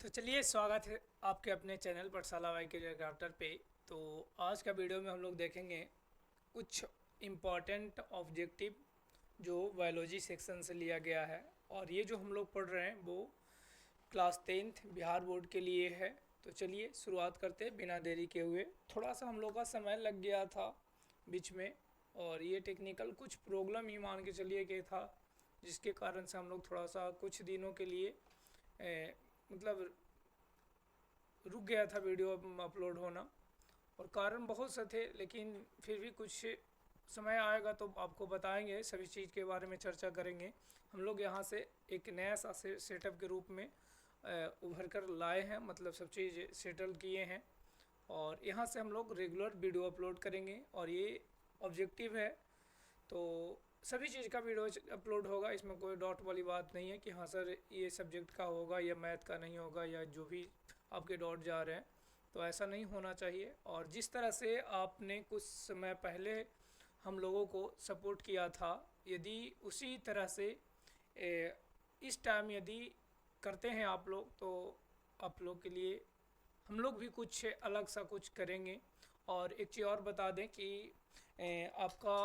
तो चलिए स्वागत है आपके अपने चैनल पाठशाला वाई के क्राफ्टर पे। तो आज का वीडियो में हम लोग देखेंगे कुछ इम्पॉर्टेंट ऑब्जेक्टिव जो बायोलॉजी सेक्शन से लिया गया है, और ये जो हम लोग पढ़ रहे हैं वो क्लास 10th बिहार बोर्ड के लिए है। तो चलिए शुरुआत करते हैं बिना देरी के हुए। थोड़ा सा हम लोग का समय लग गया था बीच में, और ये टेक्निकल कुछ प्रॉब्लम ही मान के चलिए कि था, जिसके कारण से हम लोग थोड़ा सा कुछ दिनों के लिए मतलब रुक गया था वीडियो अपलोड होना, और कारण बहुत से थे, लेकिन फिर भी कुछ समय आएगा तो आपको बताएंगे, सभी चीज़ के बारे में चर्चा करेंगे। हम लोग यहाँ से एक नया सा सेटअप के रूप में उभर कर लाए हैं, मतलब सब चीज़ सेटल किए हैं, और यहाँ से हम लोग रेगुलर वीडियो अपलोड करेंगे। और ये ऑब्जेक्टिव है तो सभी चीज़ का वीडियो अपलोड होगा, इसमें कोई डाउट वाली बात नहीं है कि हाँ सर ये सब्जेक्ट का होगा या मैथ का नहीं होगा, या जो भी आपके डाउट जा रहे हैं, तो ऐसा नहीं होना चाहिए। और जिस तरह से आपने कुछ समय पहले हम लोगों को सपोर्ट किया था, यदि उसी तरह से इस टाइम यदि करते हैं आप लोग, तो आप लोग के लिए हम लोग भी कुछ अलग सा कुछ करेंगे। और एक चीज़ और बता दें कि आपका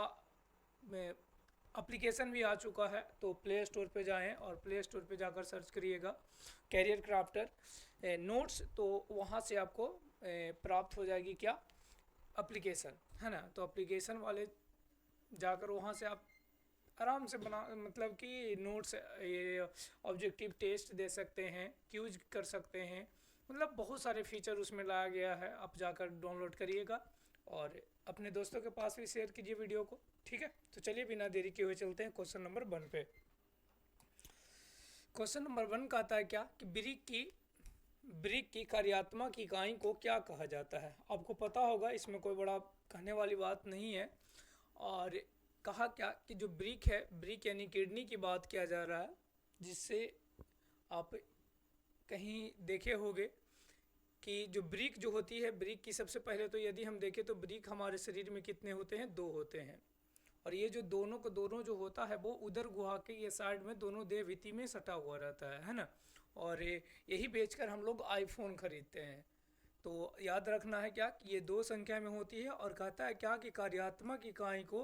एप्लीकेशन भी आ चुका है, तो प्ले स्टोर पे जाएं और प्ले स्टोर पे जाकर सर्च करिएगा कैरियर क्राफ्टर नोट्स, तो वहाँ से आपको प्राप्त हो जाएगी क्या, एप्लीकेशन, है ना। तो एप्लीकेशन वाले जाकर वहाँ से आप आराम से बना, मतलब कि नोट्स, ये ऑब्जेक्टिव टेस्ट दे सकते हैं, क्यूज कर सकते हैं, मतलब बहुत सारे फीचर उसमें लाया गया है। आप जाकर डाउनलोड करिएगा और अपने दोस्तों के पास भी शेयर कीजिए वीडियो को, ठीक है। तो चलिए बिना देरी के हुए चलते हैं क्वेश्चन नंबर 1 पे। क्वेश्चन नंबर 1 कहता है क्या कि ब्रिक की कार्यात्मक इकाई को क्या कहा जाता है। आपको पता होगा, इसमें कोई बड़ा कहने वाली बात नहीं है। और कहा क्या कि जो ब्रिक है, ब्रिक यानी किडनी की बात किया जा रहा है, जिससे आप कहीं देखे होंगे कि जो ब्रिक जो होती है, ब्रिक की सबसे पहले तो यदि हम देखें तो ब्रिक हमारे शरीर में कितने होते हैं, 2 होते हैं। और ये जो दोनों जो होता है वो उधर गुहा के ये साइड में दोनों देहभिति में सटा हुआ रहता है ना। और यही बेचकर हम लोग आईफोन खरीदते हैं। तो याद रखना है क्या कि ये 2 संख्या में होती है। और कहता है क्या कि कार्यात्मक इकाई को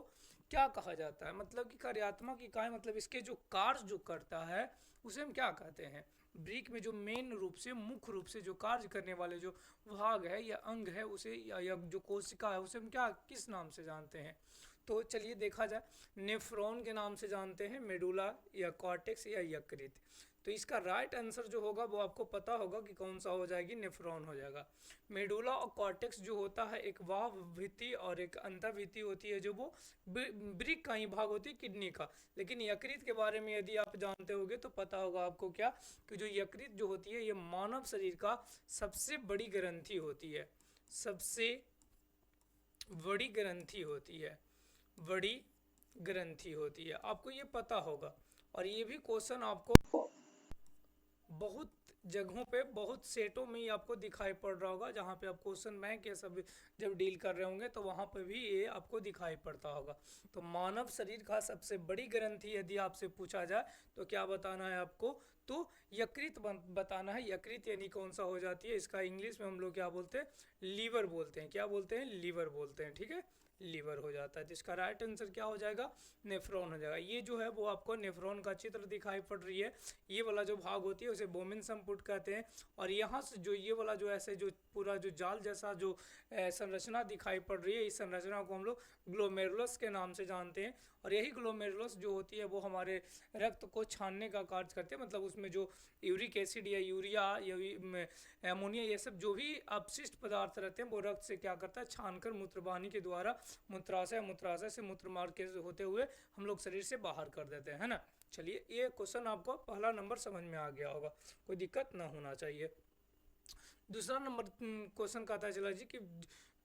क्या कहा जाता है, मतलब कि कार्यात्मक इकाई मतलब इसके जो कार्य जो करता है उसे हम क्या कहते हैं। ब्रिक में जो मेन रूप से, मुख्य रूप से जो कार्य करने वाले जो भाग है या अंग है उसे, या जो कोशिका है उसे हम क्या, किस नाम से जानते हैं। तो चलिए देखा जाए, नेफ्रॉन के नाम से जानते हैं, मेडुला या कॉर्टेक्स या यकृत। तो इसका राइट आंसर जो होगा वो आपको पता होगा कि कौन सा हो जाएगी, नेफ्रॉन हो जाएगा। मेडुला और कॉर्टेक्स जो होता है, एक वाह भित्ति और एक अंतःभित्ति होती है, जो वो ब्रिक का ही भाग होती है, किडनी का। लेकिन यकृत के बारे में यदि आप जानते होगे तो पता होगा आपको क्या कि जो यकृत जो होती है ये मानव शरीर का सबसे बड़ी ग्रंथि होती है, सबसे बड़ी ग्रंथि होती है, बड़ी ग्रंथि होती है, आपको ये पता होगा। और ये भी क्वेश्चन आपको बहुत जगहों पे, बहुत सेटों में ही आपको दिखाई पड़ रहा होगा, जहाँ पे आप क्वेश्चन बैंक ये सब जब डील कर रहे होंगे तो वहाँ पे भी ये आपको दिखाई पड़ता होगा। तो मानव शरीर का सबसे बड़ी ग्रंथि यदि आपसे पूछा जाए तो क्या बताना है आपको, तो यकृत बताना है। यकृत यानी कौन सा हो जाती है, इसका इंग्लिश में हम लोग क्या बोलते हैं, लीवर बोलते हैं। क्या बोलते हैं, लीवर बोलते हैं, ठीक है, लीवर हो जाता है। तो इसका राइट आंसर क्या हो जाएगा, नेफ्रॉन हो जाएगा। ये जो है वो आपको नेफ्रॉन का चित्र दिखाई पड़ रही है, ये वाला जो भाग होती है उसे बोमिन संपुट कहते हैं। और यहाँ से जो ये वाला जो ऐसे जो पूरा जो जाल जैसा जो संरचना दिखाई पड़ रही है, इस संरचना को हम लोग ग्लोमेरुलस के नाम से जानते हैं। और यही ग्लोमेरुलस जो होती है वो हमारे रक्त को छानने का कार्य करते हैं, मतलब उसमें जो यूरिक एसिड या यूरिया या अमोनिया, ये सब जो भी अपशिष्ट पदार्थ रहते हैं वो रक्त से क्या करता है, छानकर मूत्रवाहिनी के द्वारा मूत्राशय से मूत्र मार्ग के होते हुए हम लोग शरीर से बाहर कर देते हैं, है ना। चलिए ये क्वेश्चन आपको पहला नंबर समझ में आ गया होगा, कोई दिक्कत ना होना चाहिए। दूसरा नंबर क्वेश्चन कहता है, चला जी कि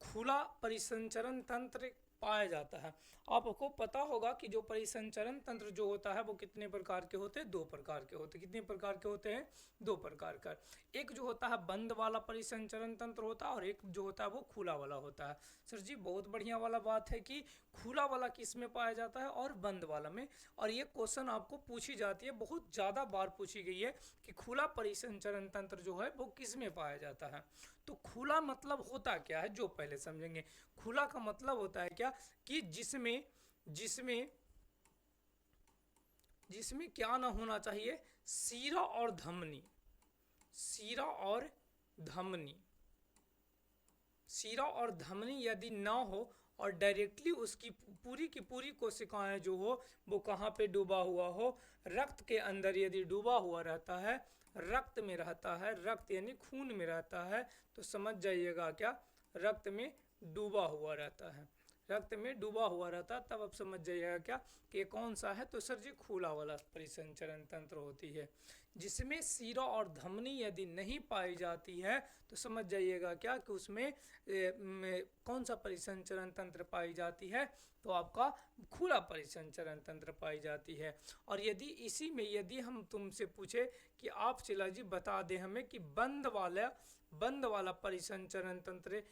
खुला परिसंचरण तंत्र पाया जाता है। आपको पता होगा कि जो परिसंचरण तंत्र जो होता है वो कितने प्रकार के होते हैं, 2 प्रकार के होते हैं। कितने प्रकार के होते हैं, 2 प्रकार का। एक जो होता है बंद वाला परिसंचरण तंत्र होता है और एक जो होता है वो खुला वाला होता है। सर जी बहुत बढ़िया वाला बात है कि खुला वाला किस में पाया जाता है और बंद वाला में। और ये क्वेश्चन आपको पूछी जाती है, बहुत ज़्यादा बार पूछी गई है कि खुला परिसंचरण तंत्र जो है वो किस में पाया जाता है। तो खुला मतलब होता क्या है, जो पहले समझेंगे। खुला का मतलब होता है क्या कि जिसमें जिसमें जिसमें क्या ना होना चाहिए, सीरा और धमनी। सीरा और धमनी, सीरा और धमनी यदि ना हो और डायरेक्टली उसकी पूरी की पूरी कोशिकाएं जो हो वो कहाँ पे डूबा हुआ हो, रक्त के अंदर यदि डूबा हुआ रहता है, रक्त में रहता है, रक्त यानी खून में रहता है, तो समझ जाइएगा क्या, रक्त में डूबा हुआ रहता है, रक्त में डूबा हुआ रहता है, तब आप समझ जाइएगा क्या कि कौन सा है। तो सर जी खुला वाला परिसंचरण तंत्र होती है। जिसमें सीरा और धमनी यदि नहीं पाई जाती है तो समझ जाइएगा क्या कि उसमें कौन सा परिसंचरण तंत्र पाई जाती है, तो आपका खुला परिसंचरण तंत्र पाई जाती है। और यदि इसी में यदि हम तुमसे पूछे कि आप चिला जी बता दें हमें कि बंद वाला परिसंचरण तंत्र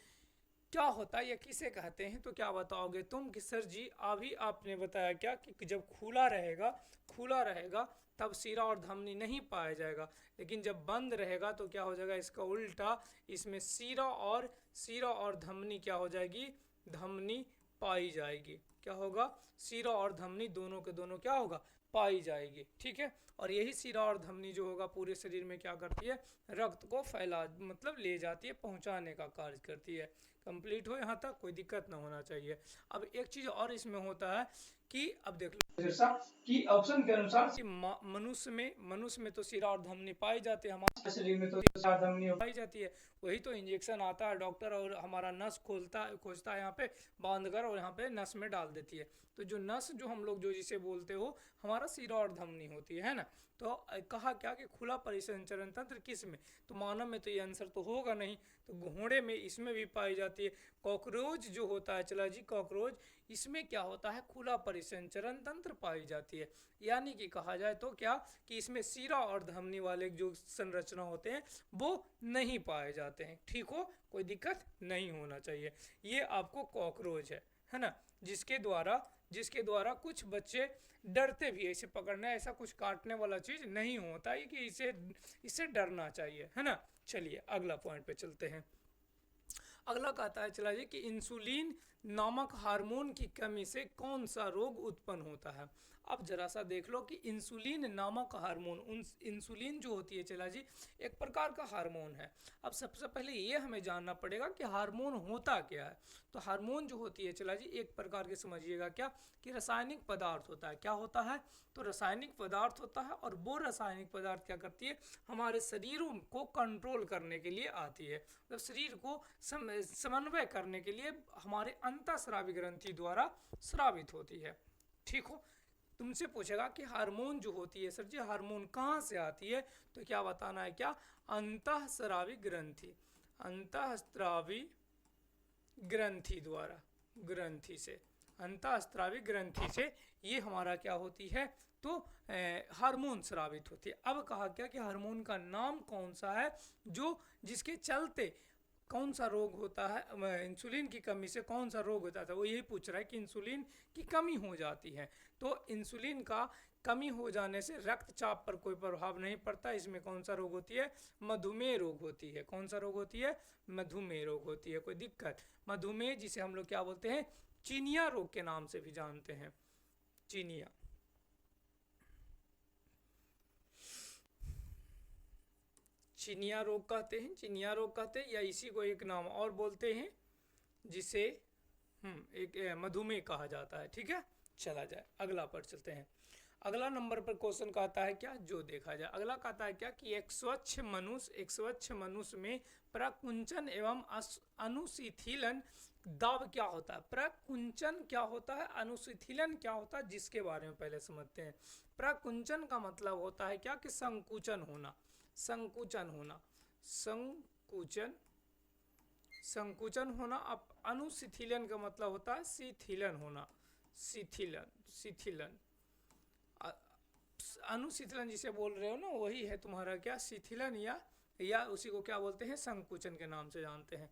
क्या होता है या किसे कहते हैं, तो क्या बताओगे तुम कि सर जी अभी आपने बताया क्या कि जब खुला रहेगा तब सीरा और धमनी नहीं पाया जाएगा, लेकिन जब बंद रहेगा तो क्या हो जाएगा, इसका उल्टा, इसमें सीरा और धमनी क्या हो जाएगी, धमनी पाई जाएगी। क्या होगा, सीरा और धमनी दोनों के दोनों क्या होगा, पाई जाएगी। ठीक है। और यही सीरा और धमनी जो होगा पूरे शरीर में क्या करती है, रक्त को फैला मतलब ले जाती है, पहुंचाने का कार्य करती है। कंप्लीट हो यहाँ तक, कोई दिक्कत ना होना चाहिए। अब एक चीज और इसमें होता है कि अब देख लो जैसा कि ऑप्शन के अनुसार कि मनुष्य में तो सीरा और धमनी पाई जाती है, हमारे शरीर में तो सीरा और धमनी पाई जाती है। वही तो इंजेक्शन आता है डॉक्टर और हमारा नस खोजता है यहाँ पे बांध कर और यहाँ पे नस में डाल देती है। तो जो नस जो हम लोग जो जिसे बोलते हो हमारा सीरा और धमनी होती है ना। तो कहा क्या कि खुला परिसंचरण तंत्र किस में, तो मानव में तो ये आंसर तो होगा नहीं, तो घोड़े में इसमें भी पाई जाती है। कॉकरोच जो होता है चला जी, कॉकरोच इसमें क्या होता है, खुला परिसंचरण तंत्र पाई जाती है। यानी कि कहा जाए तो क्या कि इसमें सीरा और धमनी वाले जो संरचना होते हैं वो नहीं पाए जाते हैं। ठीक हो, कोई दिक्कत नहीं होना चाहिए। ये आपको कॉकरोच है ना, जिसके द्वारा कुछ बच्चे डरते भी है इसे पकड़ना, ऐसा कुछ काटने वाला चीज नहीं होता है कि इसे डरना चाहिए, है ना। चलिए अगला पॉइंट पे चलते हैं। अगला कहता है चला जी कि इंसुलिन नामक हार्मोन की कमी से कौन सा रोग उत्पन्न होता है। अब जरा सा देख लो कि इंसुलिन नामक हार्मोन, इंसुलिन जो होती है चला जी एक प्रकार का हार्मोन है। अब सबसे पहले ये हमें जानना पड़ेगा कि हार्मोन होता क्या है। तो हार्मोन जो होती है चला जी एक प्रकार के समझिएगा क्या कि रासायनिक पदार्थ होता है। क्या होता है, तो रासायनिक पदार्थ होता है। और वो रासायनिक पदार्थ क्या करती है, हमारे शरीरों को कंट्रोल करने के लिए आती है, मतलब शरीर को समन्वय करने के लिए हमारे अंतःस्रावी ग्रंथि द्वारा स्रावित होती है। ठीक हो, तुमसे पूछेगा कि हार्मोन जो होती है सर जी हार्मोन कहाँ से आती है, तो क्या बताना है, क्या अंतःस्रावी ग्रंथि, अंतःस्रावी ग्रंथि द्वारा, ग्रंथि से, अंतःस्रावी ग्रंथि से ये हमारा क्या होती है, तो हार्मोन स्रावित होती है। अब कहा क्या कि हार्मोन का नाम कौन सा है जो जिसके चलते कौन सा रोग होता है, इंसुलिन की कमी से कौन सा रोग होता है। वो यही पूछ रहा है कि इंसुलिन की कमी हो जाती है, तो इंसुलिन का कमी हो जाने से रक्तचाप पर कोई प्रभाव नहीं पड़ता। इसमें कौन सा रोग होती है, मधुमेह रोग होती है। कौन सा रोग होती है, मधुमेह रोग होती है। कोई दिक्कत, मधुमेह जिसे हम लोग क्या बोलते हैं, चीनिया रोग के नाम से भी जानते हैं, चीनिया। चिनिया रोग कहते हैं, चिनिया रोग कहते हैं, या इसी को एक नाम और बोलते हैं जिसे एक मधुमेह कहा जाता है। ठीक है, चला जाए अगला पर चलते हैं। अगला नंबर पर क्वेश्चन कहता है क्या, जो देखा जाए अगला कहता है क्या कि एक स्वच्छ मनुष्य में प्रकुंचन एवं अनुशीथिलन दाब क्या होता है। प्रकुंचन क्या होता है, अनुशीथिलन क्या होता है, जिसके बारे में पहले समझते हैं। प्रकुंचन का मतलब होता है क्या कि संकुचन होना, संकुचन होना, संकुचन, संकुचन होना। अब अनुशिथिलन का मतलब होता है शिथिलन होना, शिथिलन, शिथिलन। अ- अनुशीतलन जिसे बोल रहे हो ना, वही है तुम्हारा क्या, शिथिलन, या उसी को क्या बोलते हैं, संकुचन के नाम से जानते हैं।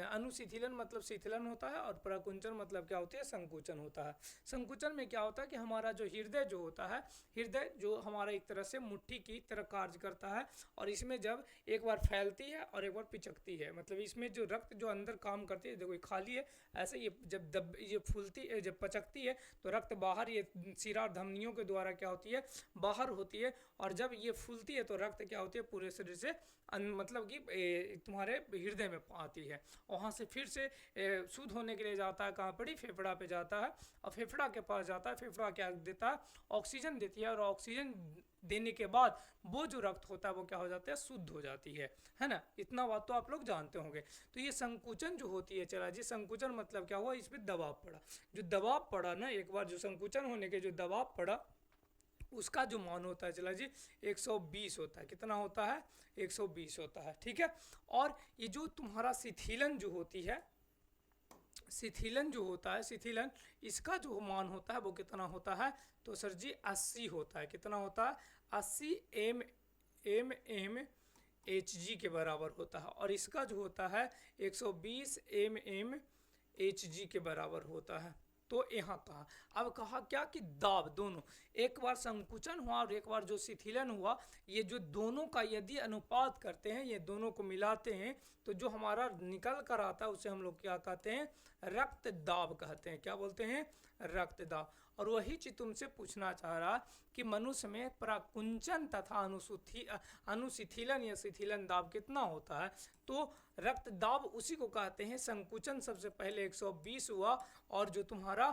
अनुशिथिलन मतलब शिथिलन होता है, और प्रकुंचन मतलब क्या होती है, संकुचन होता है। संकुचन में क्या होता है कि हमारा जो हृदय जो होता है, हृदय जो हमारा एक तरह से मुट्ठी की तरह कार्य करता है, और इसमें जब एक बार फैलती है और एक बार पिचकती है, मतलब इसमें जो रक्त जो अंदर काम करती है, देखो ये खाली है, ऐसे ये जब ये फूलती है, जब पचकती है तो रक्त बाहर ये शिरा धमनियों के द्वारा क्या होती है, बाहर होती है, और जब ये फूलती है तो रक्त क्या होती है, पूरे शरीर से मतलब कि तुम्हारे हृदय में आती है, वहाँ से फिर से शुद्ध होने के लिए जाता है, कहाँ पड़ी, फेफड़ा पे जाता है, और फेफड़ा के पास जाता है, फेफड़ा क्या देता है, ऑक्सीजन देती है, और ऑक्सीजन देने के बाद वो जो रक्त होता है वो क्या हो जाता है, शुद्ध हो जाती है ना। इतना बात तो आप लोग जानते होंगे। तो ये संकुचन जो होती है, चला जी, संकुचन मतलब क्या हुआ, इस पर दबाव पड़ा, जो दबाव पड़ा ना, एक बार जो संकुचन होने के जो दबाव पड़ा, उसका जो मान होता है, चला जी, 120 होता है। कितना होता है, 120 होता है, ठीक है। और ये जो तुम्हारा शिथिलन जो होती है, शिथिलन जो होता है, शिथिलन, इसका जो मान होता है वो कितना होता है, तो सर जी 80 होता है। कितना होता है, 80 एम एच जी के बराबर होता है, और इसका जो होता है 120 एम एच जी के बराबर होता है। तो यहाँ कहा, अब कहा क्या कि दाब दोनों, एक बार संकुचन हुआ और एक बार जो शिथिलन हुआ, ये जो दोनों का यदि अनुपात करते हैं, ये दोनों को मिलाते हैं, तो जो हमारा निकल कर आता है उसे हम लोग क्या कहते हैं, रक्त दाब कहते हैं। क्या बोलते हैं, रक्त दाब। और वही चीज तुमसे पूछना चाह रहा कि मनुष्य में प्राकुंचन तथा अनुशिथिलन या शिथिलन दाब कितना होता है, तो रक्त दाब उसी को कहते हैं। संकुचन सबसे पहले 120 हुआ, और जो तुम्हारा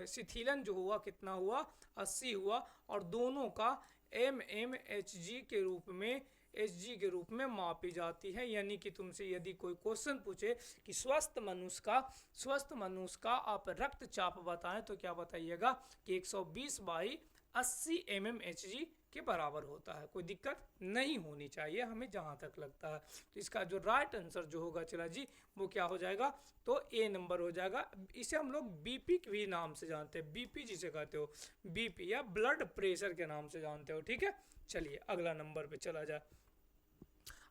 शिथिलन जो हुआ कितना हुआ, 80 हुआ, और दोनों का एच जी के रूप में, एच जी के रूप में मापी जाती है। यानी कि तुमसे यदि कोई क्वेश्चन पूछे कि स्वस्थ मनुष्य का आप रक्तचाप बताएं, तो क्या बताइएगा कि 120/80 mmHg के बराबर होता है। कोई दिक्कत नहीं होनी चाहिए हमें जहाँ तक लगता है। तो इसका जो राइट आंसर जो होगा, चला जी, वो क्या हो जाएगा, तो ए नंबर हो जाएगा। इसे हम लोग बीपी के भी नाम से जानते हैं, बीपी जिसे कहते हो, बीपी या ब्लड प्रेशर के नाम से जानते हो, ठीक है। चलिए अगला नंबर पे चला जाए।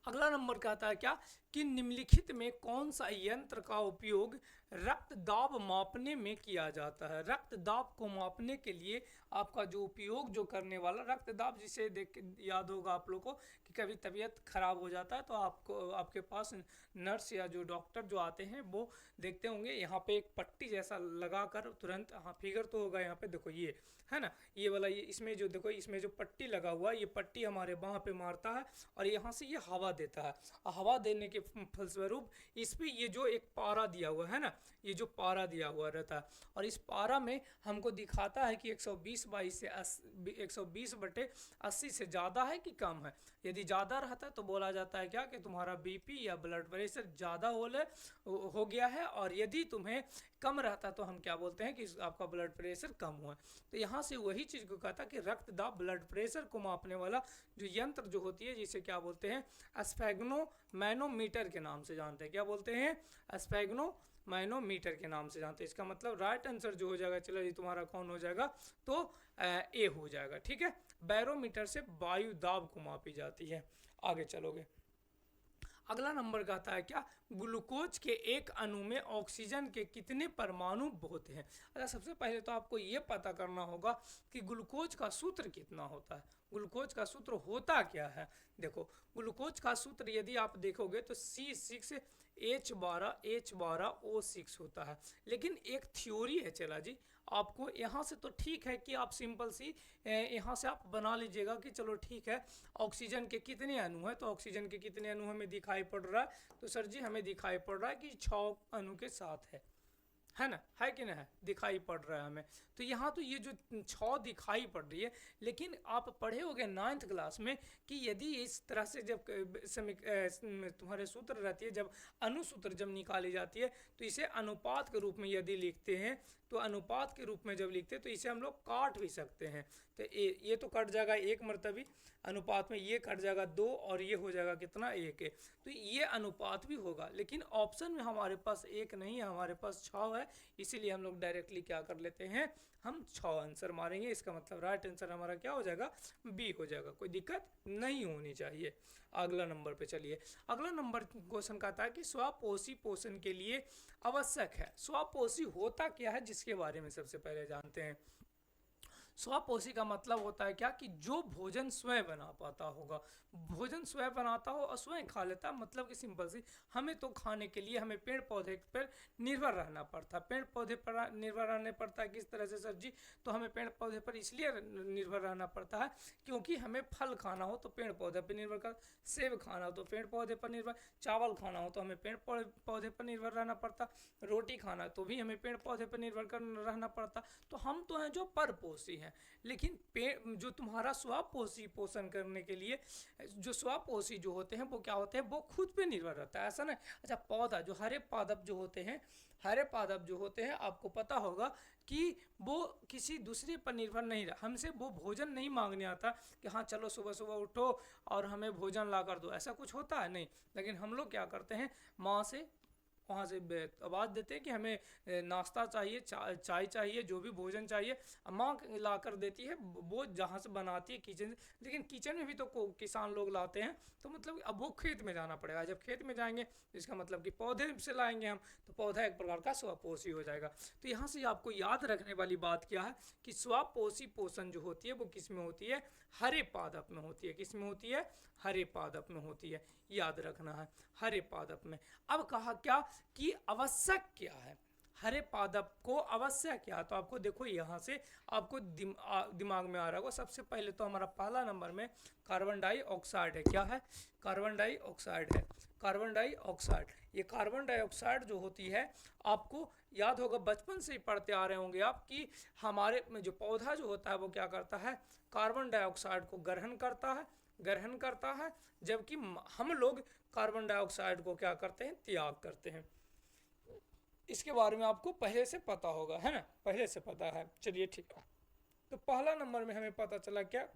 अगला नंबर कहता है क्या कि निम्नलिखित में कौन सा यंत्र का उपयोग रक्त दाब मापने में किया जाता है। रक्त दाब को मापने के लिए आपका जो उपयोग जो करने वाला, रक्त दाब जिसे देख याद होगा आप लोगों को कि कभी तबीयत खराब हो जाता है तो आपको, आपके पास नर्स या जो डॉक्टर जो आते हैं वो देखते होंगे, यहाँ पे एक पट्टी जैसा लगा कर तुरंत, हाँ फिगर तो होगा यहाँ पे, देखो ये है ना, ये वाला, ये इसमें जो देखो, इसमें जो पट्टी लगा हुआ है, ये पट्टी हमारे बाह पे मारता है, और यहाँ से ये हवा देता है। हवा देने के फलस्वरूप इस पे ये जो एक पारा दिया हुआ है ना, ये जो पारा दिया हुआ रहता है, और इस पारा में हमको दिखाता है कि 120/80 से ज़्यादा है कि कम है। यदि ज़्यादा रहता है तो बोला जाता है क्या कि तुम्हारा बीपी या ब्लड प्रेशर ज़्यादा हो गया है, और यदि तुम्हें कम रहता तो हम क्या बोलते हैं कि आपका ब्लड प्रेशर कम हुआ। तो यहाँ से वही चीज़ को कहता कि रक्त दाब ब्लड प्रेशर को मापने वाला जो यंत्र जो होती है, जिसे क्या बोलते हैं, स्फेग्नोमैनोमीटर के नाम से जानते हैं। क्या बोलते हैं, स्फेग्नोमैनोमीटर के नाम से जानते हैं। इसका मतलब राइट आंसर जो हो जाएगा, चलो ये तुम्हारा कौन हो जाएगा, तो ए हो जाएगा, ठीक है। बैरोमीटर से वायु दाब को मापी जाती है। आगे चलोगे, अगला नंबर कहता है क्या, ग्लूकोज के एक अणु में ऑक्सीजन के कितने परमाणु होते हैं। अच्छा, सबसे पहले तो आपको ये पता करना होगा कि ग्लूकोज का सूत्र कितना होता है। ग्लूकोज का सूत्र होता क्या है, देखो ग्लूकोज का सूत्र यदि आप देखोगे तो C6H12O6 होता है। लेकिन एक थ्योरी है, चला जी, आपको यहाँ से तो ठीक है कि आप सिंपल सी यहाँ से आप बना लीजिएगा कि चलो ठीक है, ऑक्सीजन के कितने अणु हैं, तो ऑक्सीजन के कितने अणु हमें दिखाई पड़ रहा है, तो सर जी हमें दिखाई पड़ रहा है कि 6 अणु के साथ है है ना, है कि ना है, दिखाई पड़ रहा है हमें। तो यहाँ तो ये जो 6 दिखाई पड़ रही है, लेकिन आप पढ़े होगे 9th क्लास में कि यदि इस तरह से जब तुम्हारे सूत्र रहती है, जब अनुसूत्र जब निकाली जाती है तो इसे अनुपात के रूप में यदि लिखते हैं, तो अनुपात के रूप में जब लिखते हैं तो इसे हम लोग काट भी सकते हैं। तो ये तो कट जाएगा एक मरतबी अनुपात में, ये कट जाएगा 2 और ये हो जाएगा कितना 1 है। तो ये अनुपात भी होगा, लेकिन ऑप्शन में हमारे पास 1 नहीं है, हमारे पास 6 है, इसीलिए हम लोग डायरेक्टली क्या कर लेते हैं, हम 6 आंसर मारेंगे। इसका मतलब राइट आंसर हमारा क्या हो जाएगा, बी हो जाएगा। कोई दिक्कत नहीं होनी चाहिए। अगला नंबर पे चलिए। अगला नंबर क्वेश्चन कहता है कि स्वपोषी पोषण के लिए आवश्यक है। स्वपोषी होता क्या है, जिसके बारे में सबसे पहले जानते हैं। स्वपोषी का मतलब होता है क्या कि जो भोजन स्वयं बना पाता होगा, भोजन स्वयं बनाता हो और स्वयं खा लेता। मतलब कि सिंपल सी, हमें तो खाने के लिए हमें पेड़ पौधे पर निर्भर रहना पड़ता है। पेड़ पौधे पर निर्भर रहना पड़ता है किस तरह से सर जी, तो हमें पेड़ पौधे पर इसलिए निर्भर रहना पड़ता है क्योंकि हमें फल खाना हो तो पेड़ पौधे पर निर्भर कर, सेब खाना हो तो पेड़ पौधे पर निर्भर, चावल खाना हो तो हमें पेड़ पौधे पर निर्भर रहना पड़ता, रोटी खाना तो भी हमें पेड़ पौधे पर निर्भर कर रहना पड़ता। तो हम तो हैं जो परपोषी हैं, लेकिन पेड़ जो तुम्हारा स्वपोषी पोषण करने के लिए जो स्वपोषी जो होते हैं वो क्या होते हैं, वो खुद पे निर्भर रहता है, ऐसा ना। अच्छा, पौधा जो हरे पादप जो होते हैं, हरे पादप जो होते हैं, आपको पता होगा कि वो किसी दूसरे पर निर्भर नहीं रहा। हमसे वो भोजन नहीं मांगने आता कि हाँ चलो सुबह सुबह उठो और हमें भोजन ला कर दो, ऐसा कुछ होता है नहीं। लेकिन हम लोग क्या करते हैं, माँ से वहाँ से आवाज़ देते हैं कि हमें नाश्ता चाहिए, चाय चाहिए, जो भी भोजन चाहिए, माँ ला कर देती है, वो जहाँ से बनाती है किचन से। लेकिन किचन में भी तो किसान लोग लाते हैं, तो मतलब अब वो खेत में जाना पड़ेगा। जब खेत में जाएंगे तो इसका मतलब कि पौधे से लाएंगे हम, तो पौधा एक प्रकार का स्वपोषी हो जाएगा। तो यहाँ से आपको याद रखने वाली बात क्या है कि स्वपोषी पोषण जो होती है वो किस में होती है, हरे पादप में होती है। किस में होती है, हरे पादप में होती है, याद रखना है, हरे पादप में। अब कहा क्या कि आवश्यक क्या है, हरे पादप को आवश्यक क्या है, तो आपको देखो यहाँ से आपको दिमाग में आ रहा होगा। सबसे पहले तो हमारा पहला नंबर में कार्बन डाइऑक्साइड है। क्या है, कार्बन डाइऑक्साइड है, कार्बन डाइऑक्साइड। ये कार्बन डाइऑक्साइड जो होती है, आपको याद होगा बचपन से ही पढ़ते आ रहे होंगे आप कि हमारे में जो पौधा जो होता है वो क्या करता है, कार्बन डाइऑक्साइड को ग्रहण करता है, जबकि हम लोग कार्बन डाइऑक्साइड को क्या करते हैं, त्याग करते हैं। इसके बारे में आपको पहले से पता होगा, है ना, पहले से पता है। चलिए ठीक है, तो पहला नंबर में हमें पता चला क्या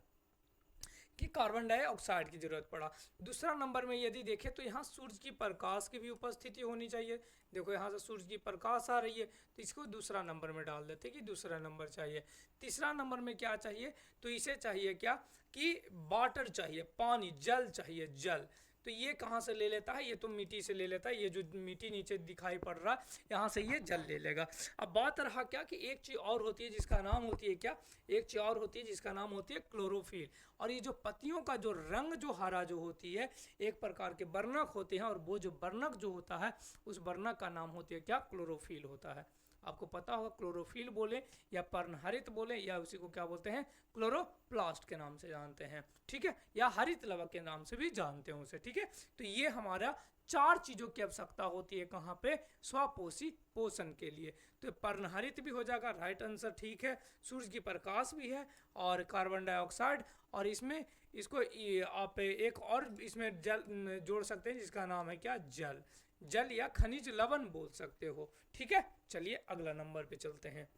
कि कार्बन डाइऑक्साइड की जरूरत पड़ा। दूसरा नंबर में यदि देखें तो यहाँ सूर्य की प्रकाश की भी उपस्थिति होनी चाहिए। देखो यहाँ से सूर्य की प्रकाश आ रही है, तो इसको दूसरा नंबर में डाल देते कि दूसरा नंबर चाहिए। तीसरा नंबर में क्या चाहिए, तो इसे चाहिए क्या कि वाटर चाहिए, पानी, जल चाहिए, जल। तो ये कहाँ से ले लेता है, ये तो मिट्टी से ले लेता है। ये जो मिट्टी नीचे दिखाई पड़ रहा है, यहाँ से ये जल ले लेगा। अब बात रहा क्या कि एक चीज़ और होती है जिसका नाम होती है क्या, एक चीज़ और होती है जिसका नाम होती है क्लोरोफिल। और ये जो पत्तियों का जो रंग जो हरा जो होती है, एक प्रकार के वर्णक होते हैं, और वो जो वर्णक जो होता है उस वर्णक का नाम होती है क्या, क्लोरोफिल होता है। आपको पता होगा क्लोरोफिल बोले या पर्णहरित बोले या उसी को क्या बोलते हैं, क्लोरोप्लास्ट के नाम से जानते हैं, ठीक है, या हरित लवक के नाम से भी जानते हैं उसे, ठीक है। तो ये हमारा 4 चीज़ों की आवश्यकता होती है कहाँ पे, स्वपोषी पोषण के लिए। तो पर्णहरित भी हो जाएगा, राइट आंसर, ठीक है। सूर्य की प्रकाश भी है और कार्बन डाइऑक्साइड, और इसमें इसको आप एक और इसमें जल जोड़ सकते हैं जिसका नाम है क्या, जल, जल या खनिज लवण बोल सकते हो, ठीक है। चलिए अगला नंबर पे चलते हैं।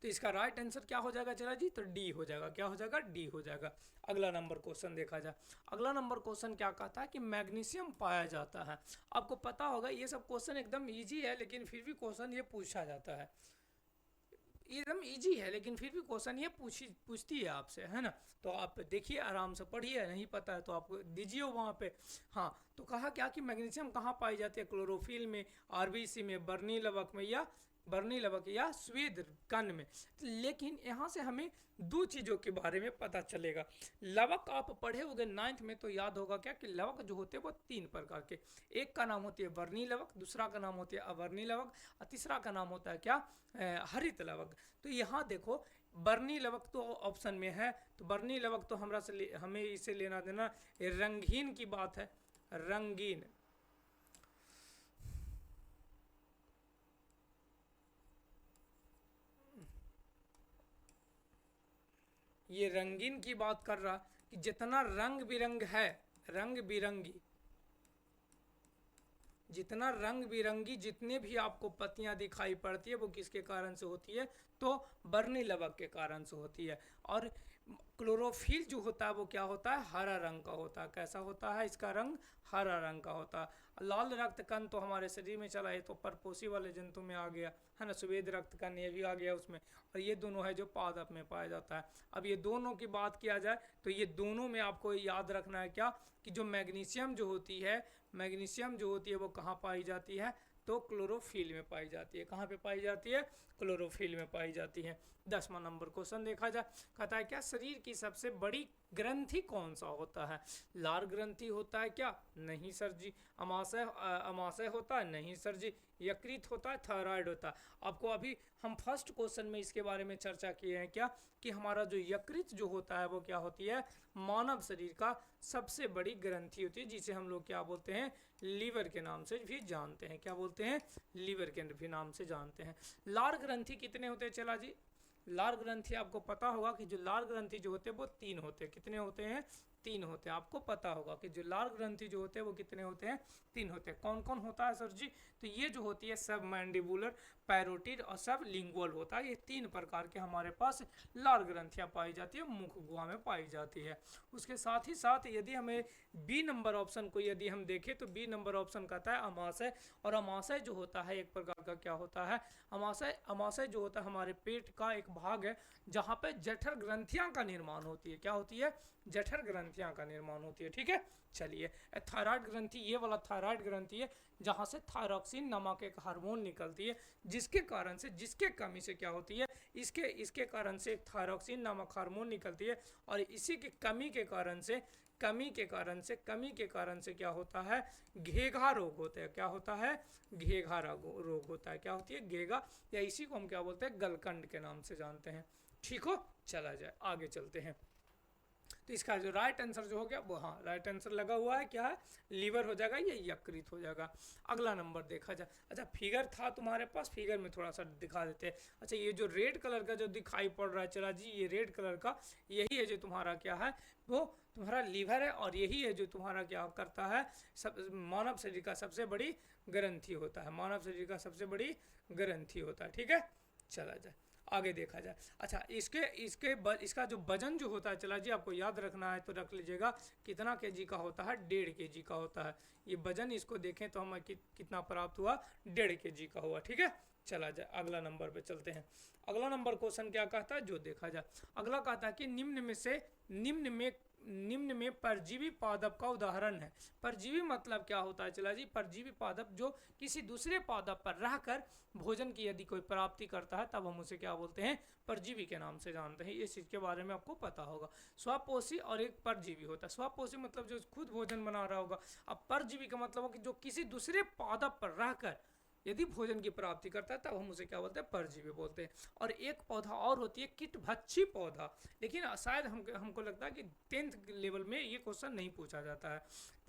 तो इसका राइट आंसर क्या हो जाएगा चला जी, तो डी हो जाएगा। क्या हो जाएगा, डी हो जाएगा। अगला नंबर क्वेश्चन देखा जाए। अगला नंबर क्वेश्चन क्या कहता है कि मैग्नीशियम पाया जाता है। आपको पता होगा ये सब क्वेश्चन एकदम इजी है, लेकिन फिर भी क्वेश्चन ये पूछा जाता है, एकदम इजी है, लेकिन फिर भी क्वेश्चन ये पूछती है आपसे, है ना। तो आप देखिए, आराम से पढ़िए, नहीं पता है तो आपको दीजिए वहाँ पे। हाँ, तो कहा क्या कि मैग्नीशियम कहाँ पाई जाती है, क्लोरोफिल में, आरबीसी में, बर्नी लवक में, या बर्नी लवक या स्वेद कण में। लेकिन यहाँ से हमें 2 चीज़ों के बारे में पता चलेगा। लवक आप पढ़े होंगे 9th में, तो याद होगा क्या कि लवक जो होते हैं वो 3 प्रकार के, एक का नाम होती है वर्णी लवक, दूसरा का नाम होती है अवर्णी लवक, और तीसरा का नाम होता है क्या, हरित लवक। तो यहाँ देखो बर्नी लवक तो ऑप्शन में है, तो बर्नी लवक तो हमें इसे लेना देना, रंगीन की बात है, रंगीन। ये रंगीन की बात कर रहा कि जितना रंग बिरंग है, रंग बिरंगी, जितना रंग बिरंगी जितने भी आपको पत्तियां दिखाई पड़ती है वो किसके कारण से होती है, तो बर्नी लवक के कारण से होती है। और क्लोरोफिल जो होता है वो क्या होता है, हरा रंग का होता है। कैसा होता है, इसका रंग हरा रंग का होता है। लाल रक्त कण तो हमारे शरीर में चला है, तो परपोषी वाले जंतु में आ गया है ना, श्वेत रक्त कण ये भी आ गया उसमें। और ये दोनों है जो पादप में पाया जाता है। अब ये दोनों की बात किया जाए तो ये दोनों में आपको याद रखना है क्या, कि जो मैग्नीशियम जो होती है, मैग्नीशियम जो होती है वो कहाँ पाई जाती है, तो क्लोरोफिल में पाई जाती है। कहाँ पे पाई जाती है, क्लोरोफिल में पाई जाती है। 10वां नंबर क्वेश्चन देखा जाए, कहता है क्या शरीर की सबसे बड़ी ग्रंथि कौन सा होता है। लार ग्रंथि होता है क्या, नहीं सर जी। अमाशय होता है, नहीं सर जी। यकृत होता है, थायराइड होता है। आपको अभी हम फर्स्ट क्वेश्चन में इसके बारे में चर्चा किए हैं क्या, कि हमारा जो यकृत जो होता है वो क्या होती है, मानव शरीर का सबसे बड़ी ग्रंथि होती है, जिसे हम लोग क्या बोलते हैं, लीवर के नाम से भी जानते हैं। क्या बोलते हैं, लीवर के भी नाम से जानते हैं। लार ग्रंथि कितने होते हैं, चला जी। लार ग्रंथि आपको पता होगा कि जो लार ग्रंथि जो होते हैं वो 3 होते हैं। कितने होते हैं, 3 होते हैं। आपको पता होगा कि जो लार ग्रंथि जो होते हैं वो कितने होते हैं, 3 होते हैं। कौन कौन होता है सर जी, तो ये जो होती है सब मैंडिबुलर, पैरोटिड और सब लिंगुअल होता है। ये 3 प्रकार के हमारे पास लार ग्रंथियां पाई जाती है, मुख गुहा में पाई जाती है। उसके साथ ही साथ यदि हमें बी नंबर ऑप्शन को यदि हम देखें तो बी नंबर ऑप्शन कहता है अमाशय। और अमाशय जो होता है एक प्रकार का क्या होता है, अमाशय जो होता है हमारे पेट का एक भाग है जहाँ पे जठर ग्रंथियां का निर्माण होती है। क्या होती है, जठर ग्रंथियां का निर्माण होती है। ठीक है, चलिए। थायराइड ग्रंथि, ये वाला थायराइड ग्रंथि है जहाँ से थायरॉक्सिन नामक एक हार्मोन निकलती है, जिसके कारण से, जिसके कमी से क्या होती है, इसके कारण से एक थायरॉक्सिन नामक हार्मोन निकलती है। और इसी की कमी के कारण से क्या होता है, घेघा रोग होता है। क्या होता है, घेघा रोग होता है। क्या होती है, घेघा, या इसी को हम क्या बोलते हैं, गलकंड के नाम से जानते हैं। ठीक हो, चला जाए, आगे चलते हैं। तो इसका जो राइट आंसर जो हो गया वो, हाँ राइट आंसर लगा हुआ है, क्या है, लीवर हो जाएगा, ये यकृत हो जाएगा। अगला नंबर देखा जाए। अच्छा, फिगर था तुम्हारे पास, फिगर में थोड़ा सा दिखा देते हैं। अच्छा, ये जो रेड कलर का जो दिखाई पड़ रहा है, चला जी, ये रेड कलर का यही है जो तुम्हारा क्या है, वो तुम्हारा लीवर है। और यही है जो तुम्हारा क्या करता है, मानव शरीर का सबसे बड़ी ग्रंथि होता है। मानव शरीर का सबसे बड़ी ग्रंथि होता है। ठीक है, चला जाए, आगे देखा जाए। अच्छा, इसका जो वजन जो होता है, चला जी आपको याद रखना है तो रख लीजिएगा, कितना केजी का होता है, 1.5 केजी का होता है। ये वजन इसको देखें तो हमें कितना प्राप्त हुआ, 1.5 केजी का हुआ। ठीक है, चला जाए, अगला नंबर पे चलते हैं। अगला नंबर क्वेश्चन क्या कहता है, जो देखा जाए। अगला कहता है कि निम्न में परजीवी पादप का उदाहरण है। परजीवी मतलब क्या होता है, चला जी, परजीवी पादप जो किसी दूसरे पादप पर रहकर भोजन की यदि कोई प्राप्ति करता है तब हम उसे क्या बोलते हैं, परजीवी के नाम से जानते हैं। इस चीज़ के बारे में आपको पता होगा। स्वपोषी और एक परजीवी होता है। स्वपोषी मतलब जो खुद भोजन बना रहा होगा। अब परजीवी का मतलब हो कि जो किसी दूसरे पादप पर रहकर यदि भोजन की प्राप्ति करता है तब हम उसे क्या बोलते हैं, परजीवी बोलते हैं। और एक पौधा और होती है कीटभक्षी पौधा, लेकिन शायद हमको लगता है कि 10th लेवल में ये क्वेश्चन नहीं पूछा जाता है।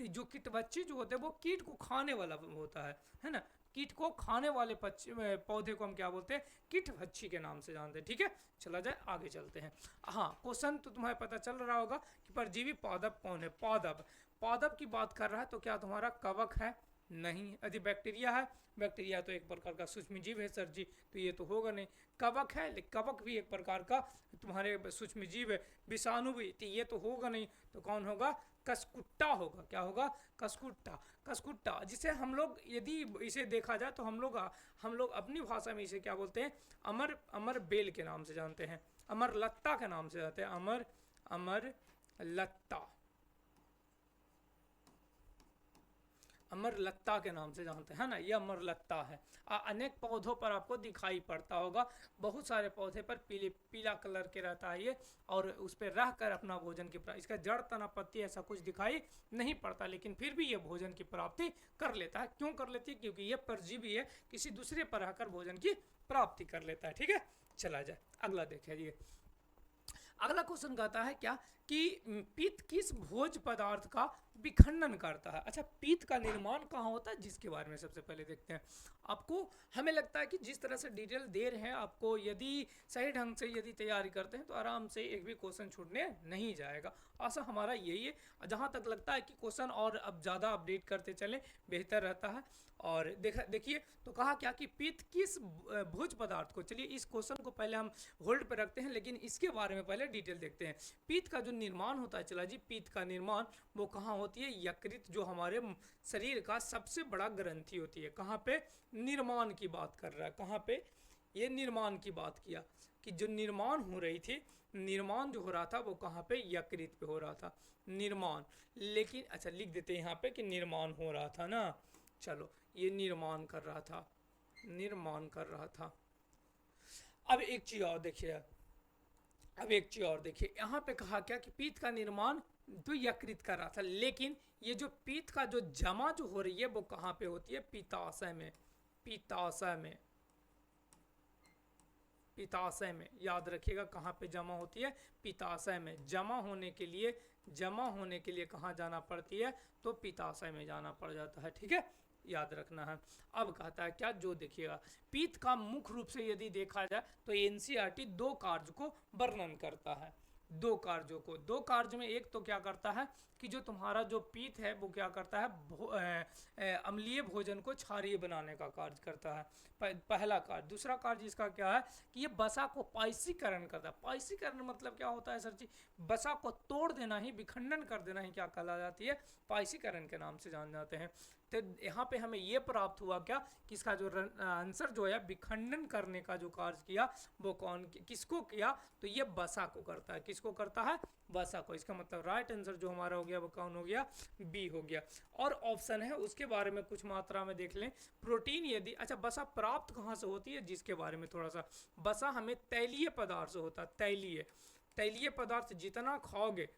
जो कीटभक्षी जो होते हैं वो कीट को खाने वाला होता है ना, कीट को खाने वाले पौधे को हम क्या बोलते हैं, कीटभक्षी के नाम से जानते हैं। ठीक है, चला जाए, आगे चलते हैं। हाँ, क्वेश्चन तो तुम्हें पता चल रहा होगा कि परजीवी पादप कौन है। पादप की बात कर रहा है तो क्या तुम्हारा कवक है, नहीं। यदि बैक्टीरिया है, बैक्टीरिया तो एक प्रकार का सूक्ष्म जीव है सर जी, तो ये तो होगा नहीं। कवक है, लेकिन कवक भी एक प्रकार का तुम्हारे सूक्ष्म जीव है। विषाणु भी, तो ये तो होगा नहीं। तो कौन होगा, कसकुट्टा होगा। क्या होगा, कसकुट्टा, जिसे हम लोग यदि इसे देखा जाए तो हम लोग अपनी भाषा में इसे क्या बोलते हैं, अमर बेल के नाम से जानते हैं, अमर लत्ता के नाम से जानते हैं, अमर लत्ता के नाम से जानते हैं ना, ये अमर लत्ता है। अनेक पौधों पर आपको दिखाई पड़ता होगा, बहुत सारे पौधे पर पीला कलर के रहता है ये, और उस पर रहकर अपना भोजन की प्राप्ति, इसका जड़ तना पत्ती ऐसा कुछ दिखाई नहीं पड़ता, लेकिन फिर भी ये भोजन की प्राप्ति कर लेता है। क्यों कर लेती है, क्योंकि ये परजीवी है, किसी दूसरे पर रहकर भोजन की प्राप्ति कर लेता है। ठीक है, चला जाए, अगला देखिए। अगला क्वेश्चन कहता है क्या, कि पित्त किस भोज्य पदार्थ का विखंडन करता है। अच्छा, पित्त का निर्माण कहाँ होता है, जिसके बारे में सबसे पहले देखते हैं। आपको हमें लगता है कि जिस तरह से डिटेल दे रहे हैं आपको, यदि सही ढंग से यदि तैयारी करते हैं तो आराम से एक भी क्वेश्चन छूटने नहीं जाएगा। आशा हमारा यही है। जहाँ तक लगता है कि क्वेश्चन और अब ज़्यादा अपडेट करते चलें बेहतर रहता है। और देखिए तो कहा क्या कि पित्त किस भोज्य पदार्थ को, चलिए इस क्वेश्चन को पहले हम होल्ड पर रखते हैं, लेकिन इसके बारे में पहले डिटेल देखते हैं। पित्त का जो निर्माण होता है, चला जी, पित्त का निर्माण वो कहाँ होती है, यकृत, जो हमारे शरीर का सबसे बड़ा ग्रंथि होती है। कहाँ पे निर्माण की बात कर रहा है, कहाँ पे ये निर्माण की बात किया कि जो निर्माण हो रही थी, निर्माण जो हो रहा था वो कहाँ पे, यकृत पे हो रहा था निर्माण। लेकिन अच्छा लिख देते हैं यहाँ पे कि निर्माण हो रहा था ना, चलो ये निर्माण कर रहा था, निर्माण कर रहा था। अब एक चीज और देखिए, अब एक चीज और देखिए, यहाँ पे कहा क्या कि पित्त का निर्माण तो यकृत कर रहा था, लेकिन ये जो पित्त का जो जमा जो हो रही है वो कहाँ पे होती है, पित्ताशय में, पित्ताशय में, पित्ताशय में। याद रखिएगा कहाँ पे जमा होती है, पित्ताशय में। जमा होने के लिए, जमा होने के लिए कहाँ जाना पड़ती है, तो पित्ताशय में जाना पड़ जाता है, ठीक है, याद रखना है। अब कहता है क्या, जो देखिएगा पित्त का मुख्य रूप से यदि देखा जाए तो एनसीईआरटी दो कार्य को वर्णन करता है, दो कार्यों को। दो कार्य में एक तो क्या करता है कि जो तुम्हारा जो पित्त है वो क्या करता है, अम्लीय भोजन को क्षारीय बनाने का कार्य करता है, पहला कार्य। दूसरा कार्य इसका क्या है कि ये वसा को पाइसीकरण करता है। पाइसीकरण मतलब क्या होता है सर जी, वसा को तोड़ देना ही, विखंडन कर देना ही क्या कहला जाती है, पाइसीकरण के नाम से जान जाते हैं। तो यहाँ पे हमें ये प्राप्त हुआ क्या कि इसका जो आंसर जो है, विखंडन करने का जो कार्य किया वो कौन, किसको किया, तो ये वसा को करता है। किसको करता है, वसा को। इसका मतलब राइट आंसर जो हमारा हो गया वो कौन हो गया, बी हो गया। और ऑप्शन है उसके बारे में कुछ मात्रा में देख लें। प्रोटीन यदि, अच्छा वसा प्राप्त कहाँ से होती है, जिसके बारे में थोड़ा सा, वसा हमें तैलीय पदार्थ से होता है, तैलीय, तैलीय पदार्थ जितना खाओगे,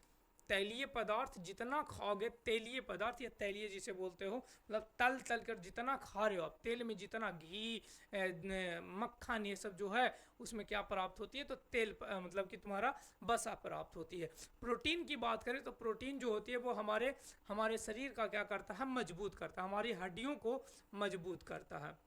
तैलीय पदार्थ जितना खाओगे, तेलीय पदार्थ या तैलीय जिसे बोलते हो, मतलब तल तल कर जितना खा रहे हो आप, तेल में जितना घी, मक्खन, ये सब जो है उसमें क्या प्राप्त होती है, तो तेल, मतलब कि तुम्हारा वसा प्राप्त होती है। प्रोटीन की बात करें तो प्रोटीन जो होती है वो हमारे हमारे शरीर का क्या करता है, मजबूत करता है, हमारी हड्डियों को मजबूत करता है,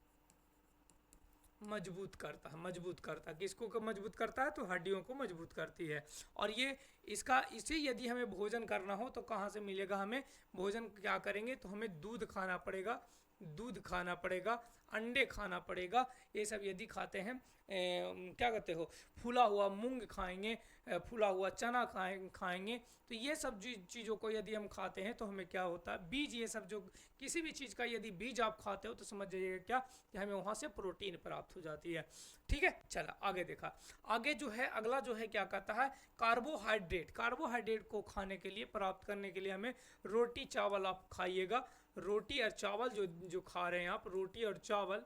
मजबूत करता है, मजबूत करता है। किसको मजबूत करता है, तो हड्डियों को मजबूत करती है। और ये इसे यदि हमें भोजन करना हो तो कहाँ से मिलेगा, हमें भोजन क्या करेंगे, तो हमें दूध खाना पड़ेगा, दूध खाना पड़ेगा, अंडे खाना पड़ेगा। ये सब यदि खाते हैं, क्या कहते हो, फूला हुआ मूंग खाएंगे, फूला हुआ चना खाएंगे, तो ये सब चीज़ों को यदि हम खाते हैं तो हमें क्या होता है, बीज, ये सब जो किसी भी चीज़ का यदि बीज आप खाते हो तो समझ जाइएगा क्या कि हमें वहाँ से प्रोटीन प्राप्त हो जाती है, ठीक है। चला आगे देखा, आगे जो है अगला जो है क्या कहता है, कार्बोहाइड्रेट। कार्बोहाइड्रेट को खाने के लिए, प्राप्त करने के लिए हमें रोटी चावल आप खाइएगा। रोटी और चावल जो खा रहे हैं आप, रोटी और चावल,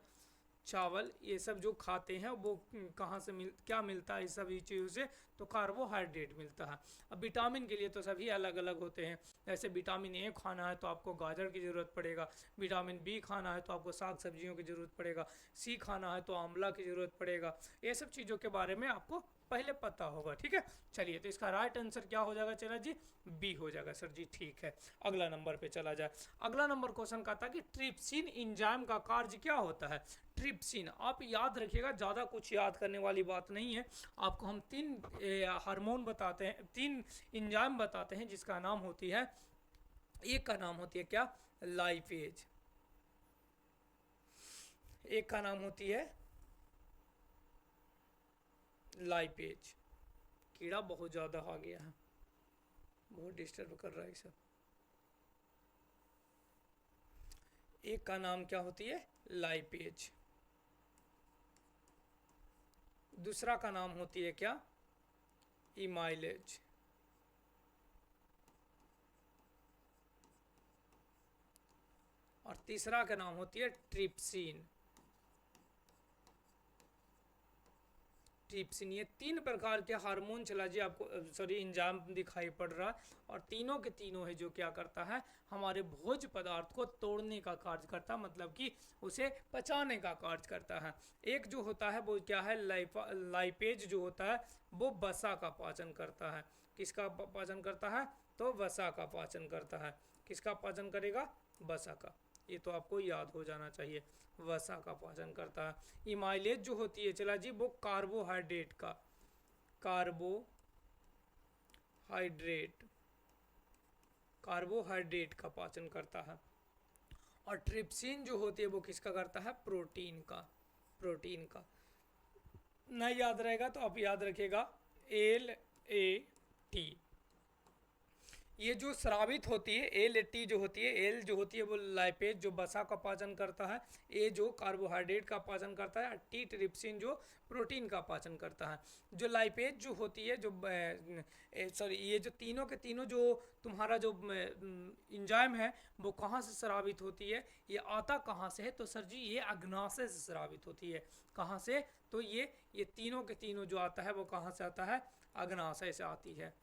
चावल ये सब जो खाते हैं वो कहाँ से क्या मिलता है, इस सभी चीज़ों से, तो कार्बोहाइड्रेट मिलता है। अब विटामिन के लिए तो सभी अलग अलग होते हैं, जैसे विटामिन ए खाना है तो आपको गाजर की ज़रूरत पड़ेगा, विटामिन बी खाना है तो आपको साग सब्जियों की ज़रूरत पड़ेगा, सी खाना है तो आंवला की ज़रूरत पड़ेगा। ये सब चीज़ों के बारे में आपको पहले पता होगा, ठीक है। चलिए तो इसका राइट आंसर क्या हो जाएगा, चला जी, बी हो जाएगा सर जी, ठीक है। अगला नंबर पे चला जाए। अगला नंबर क्वेश्चन का था कि ट्रिप्सिन एंजाइम का कार्य क्या होता है। ट्रिप्सिन, आप याद रखिएगा, ज़्यादा कुछ याद करने वाली बात नहीं है। आपको हम 3 हार्मोन बताते हैं, 3 एंजाइम बताते हैं, जिसका नाम होती है, एक का नाम होती है क्या, लाइपेज, एक का नाम होती है लाइपेज। कीड़ा बहुत ज़्यादा आ गया है, बहुत डिस्टर्ब कर रहा है सब। एक का नाम क्या होती है, लाइपेज, दूसरा का नाम होती है क्या, इमाइलेज, और तीसरा का नाम होती है ट्रिप्सिन। ट्रिप्सिन, ये 3 प्रकार के हार्मोन चला जी आपको सॉरी एंजाइम दिखाई पड़ रहा है, और तीनों के तीनों है जो क्या करता है, हमारे भोज्य पदार्थ को तोड़ने का कार्य करता है, मतलब कि उसे पचाने का कार्य करता है। एक जो होता है वो क्या है, लाइपेज जो होता है वो वसा का पाचन करता है। किसका पाचन करता है, तो वसा का पाचन करता है। किसका पाचन करेगा, वसा का, ये तो आपको याद हो जाना चाहिए, वसा का पाचन करता है। इमाइलेज जो होती है चला जी वो कार्बोहाइड्रेट का पाचन करता है। और ट्रिप्सिन जो होती है वो किसका करता है, प्रोटीन का। नहीं याद रहेगा तो आप याद रखिएगा LAT। ये जो स्रावित होती है LAT जो होती है, एल जो होती है वो लाइपेज जो वसा का पाचन करता है, ए जो कार्बोहाइड्रेट का पाचन करता है, और टी ट्रिप्सिन जो प्रोटीन का पाचन करता है। जो लाइपेज जो होती है, जो सॉरी ये जो तीनों के तीनों जो तुम्हारा जो इंजाइम है वो कहाँ से स्रावित होती है, ये आता कहाँ से है, तो सर जी ये अग्नाशय से स्रावित होती है। कहाँ से, तो ये तीनों के तीनों जो आता है वो कहाँ से आता है, अग्नाशय से आती है।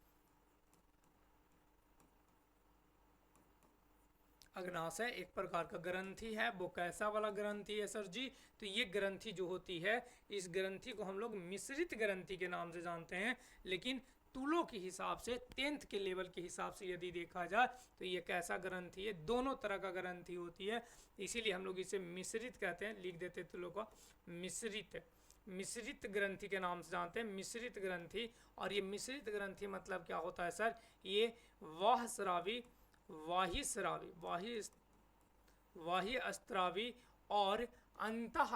अग्नाशय एक प्रकार का ग्रंथि है, वो कैसा वाला ग्रंथि है सर जी, तो ये ग्रंथि जो होती है, इस ग्रंथि को हम लोग मिश्रित ग्रंथि के नाम से जानते हैं, लेकिन तुलों के हिसाब से 10th के लेवल के हिसाब से यदि देखा जाए तो ये कैसा ग्रंथि है, दोनों तरह का ग्रंथि होती है, इसीलिए हम लोग इसे मिश्रित कहते हैं, लिख देते तुलों का मिश्रित ग्रंथि के नाम से जानते हैं, मिश्रित ग्रंथि। और ये मिश्रित ग्रंथि मतलब क्या होता है सर, ये वाह्य अस्त्रावी और अंतः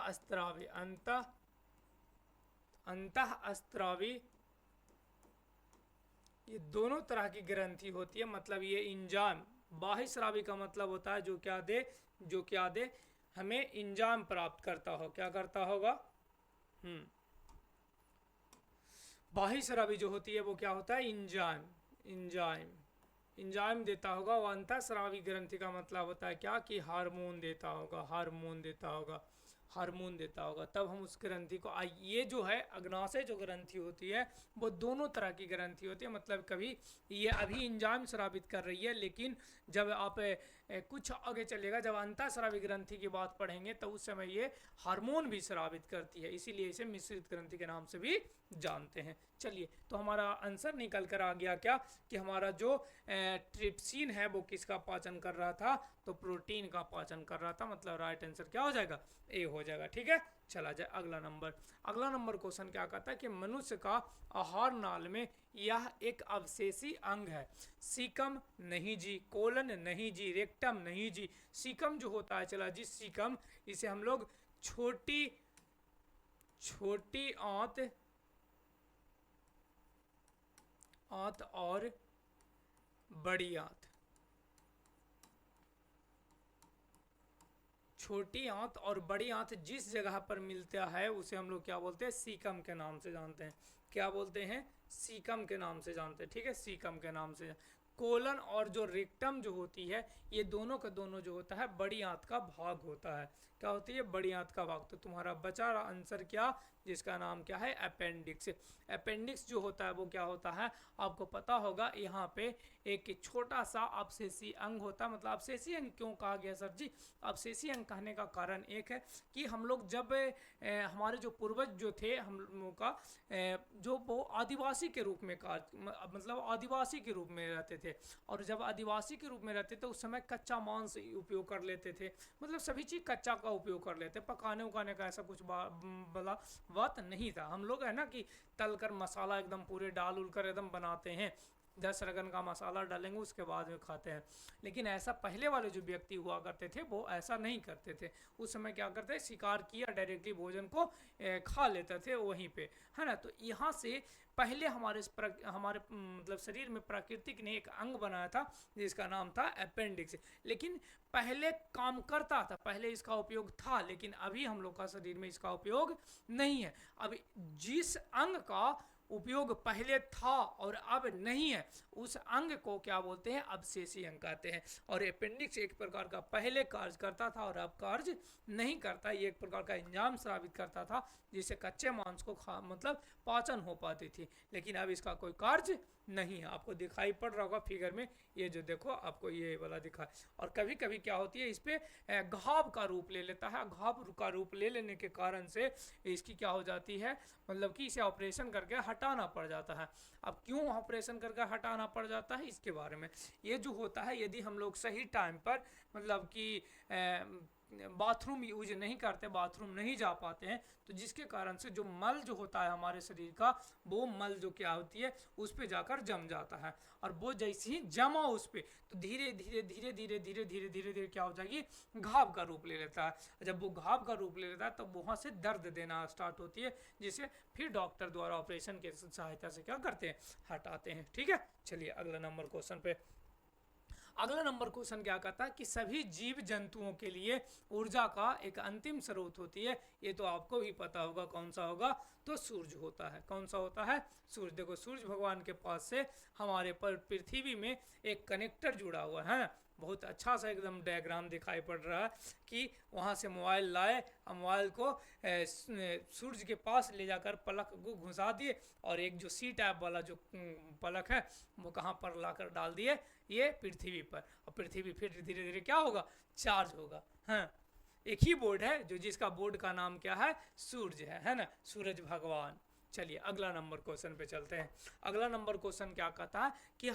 अस्त्रावी ये दोनों तरह की ग्रंथि होती है। मतलब ये इंजाम बाह्य स्रावी का मतलब होता है जो क्या दे हमें इंजाम प्राप्त करता हो, क्या करता होगा, बाह्य स्रावी जो होती है वो क्या होता है, इंजाइम देता होगा। और अंतःस्रावी ग्रंथि का मतलब होता है क्या, कि हार्मोन देता होगा, तब हम उस ग्रंथि को ये जो है अग्नाशय जो ग्रंथि होती है वो दोनों तरह की ग्रंथि होती है। मतलब कभी ये अभी इंजाइम स्रावित कर रही है, लेकिन जब आप कुछ आगे चलेगा, जब अंतःस्रावी ग्रंथि की बात पढ़ेंगे तो उस समय ये हार्मोन भी स्रावित करती है, इसीलिए इसे मिश्रित ग्रंथि के नाम से भी जानते हैं। चलिए, तो हमारा आंसर निकल कर आ गया क्या, कि हमारा जो ट्रिप्सिन है वो किसका पाचन कर रहा था, तो प्रोटीन का पाचन कर रहा था। मतलब राइट आंसर क्या हो जाएगा, ए हो जाएगा। ठीक है, चला जाए अगला नंबर क्वेश्चन क्या कहता है कि मनुष्य का आहार नाल में यह एक अवशेषी अंग है। सीकम नहीं जी, कोलन नहीं जी, रेक्टम नहीं जी। सीकम जो होता है चला जी, सीकम इसे हम लोग छोटी आंत और बड़ी आंत, छोटी आंत और बड़ी आंत जिस जगह पर मिलता है उसे हम लोग क्या बोलते हैं, सीकम के नाम से जानते हैं। क्या बोलते हैं, सीकम के नाम से जानते हैं। ठीक है, सीकम के नाम से। कोलन और जो रेक्टम जो होती है, ये दोनों का दोनों जो होता है बड़ी आंत का भाग होता है। क्या होती है, बड़ी आंत का भाग। तो तुम्हारा बचा रहा आंसर क्या, जिसका नाम क्या है, अपेंडिक्स। अपेंडिक्स जो होता है वो क्या होता है, आपको पता होगा, यहाँ पे एक छोटा सा अवशेषी अंग होता है। मतलब अवशेषी अंग क्यों कहा गया सर जी, अवशेषी अंग कहने का कारण एक है कि हम लोग जब हमारे जो पूर्वज जो थे हम लोगों का जो वो आदिवासी के रूप में मतलब आदिवासी के रूप में रहते थे, और जब आदिवासी के रूप में रहते थे उस समय कच्चा मांस उपयोग कर लेते थे। मतलब सभी चीज़ कच्चा का उपयोग कर लेते, पकाने उकाने का ऐसा कुछ बला बात नहीं था। हम लोग है ना कि तलकर मसाला एकदम पूरे डाल उल कर एकदम बनाते हैं, 10 रकम का मसाला डालेंगे उसके बाद में खाते हैं। लेकिन ऐसा पहले वाले जो व्यक्ति हुआ करते थे वो ऐसा नहीं करते थे। उस समय क्या करते थे, शिकार किया, डायरेक्टली भोजन को खा लेते थे वहीं पे, है ना। तो यहाँ से पहले हमारे मतलब शरीर में प्राकृतिक ने एक अंग बनाया था जिसका नाम था अपेंडिक्स। लेकिन पहले काम करता था, पहले इसका उपयोग था, लेकिन अभी हम लोग का शरीर में इसका उपयोग नहीं है। अब जिस अंग का उपयोग पहले था और अब नहीं है, उस अंग को क्या बोलते हैं, अवशेषी अंग कहते हैं। और अपेंडिक्स एक प्रकार का पहले कार्य करता था और अब कार्य नहीं करता। ये एक प्रकार का एंजाइम साबित करता था जिससे कच्चे मांस को मतलब पाचन हो पाती थी, लेकिन अब इसका कोई कार्य नहीं है। आपको दिखाई पड़ रहा होगा फिगर में, ये जो देखो आपको ये वाला दिखा है। और कभी कभी क्या होती है, इस पे घाव का रूप ले लेता है। घाव का रूप ले लेने के कारण से इसकी क्या हो जाती है, मतलब कि इसे ऑपरेशन करके हटाना पड़ जाता है। अब क्यों ऑपरेशन करके हटाना पड़ जाता है, इसके बारे में, ये जो होता है यदि हम लोग सही टाइम पर मतलब कि बाथरूम यूज नहीं करते, बाथरूम नहीं जा पाते हैं, तो जिसके कारण से जो मल जो होता है हमारे शरीर का, वो मल जो क्या होती है उस पे जाकर जम जाता है। और वो जैसे ही जमा उस पे, तो धीरे धीरे धीरे धीरे धीरे धीरे धीरे धीरे क्या हो जाएगी, घाव का रूप ले लेता है। जब वो घाव का रूप ले लेता है तब वहाँ से दर्द देना स्टार्ट होती है, जिसे फिर डॉक्टर द्वारा ऑपरेशन के सहायता से क्या करते हैं, हटाते हैं। ठीक है, चलिए अगला नंबर क्वेश्चन पे। अगला नंबर क्वेश्चन क्या कहता है कि सभी जीव जंतुओं के लिए ऊर्जा का एक अंतिम स्रोत होती है। ये तो आपको भी पता होगा, कौन सा होगा, तो सूर्य होता है। कौन सा होता है, सूर्य। देखो सूर्य भगवान के पास से हमारे पर पृथ्वी में एक कनेक्टर जुड़ा हुआ है। बहुत अच्छा सा एकदम डायग्राम दिखाई पड़ रहा है कि वहाँ से मोबाइल लाए, मोबाइल को सूर्य के पास ले जाकर पलक को घुसा दिए, और एक जो सी टाइप वाला जो पलक है वो कहाँ पर लाकर डाल दिए, ये पृथ्वी पर। और पृथ्वी फिर धीरे धीरे क्या होगा, चार्ज होगा। हाँ, एक ही बोर्ड है जो, जिसका बोर्ड का नाम क्या है, सूर्य है ना, सूरज भगवान। चलिए अगला नंबर क्वेश्चन पे चलते हैं। अगला नंबर क्वेश्चन क्या कहता है कि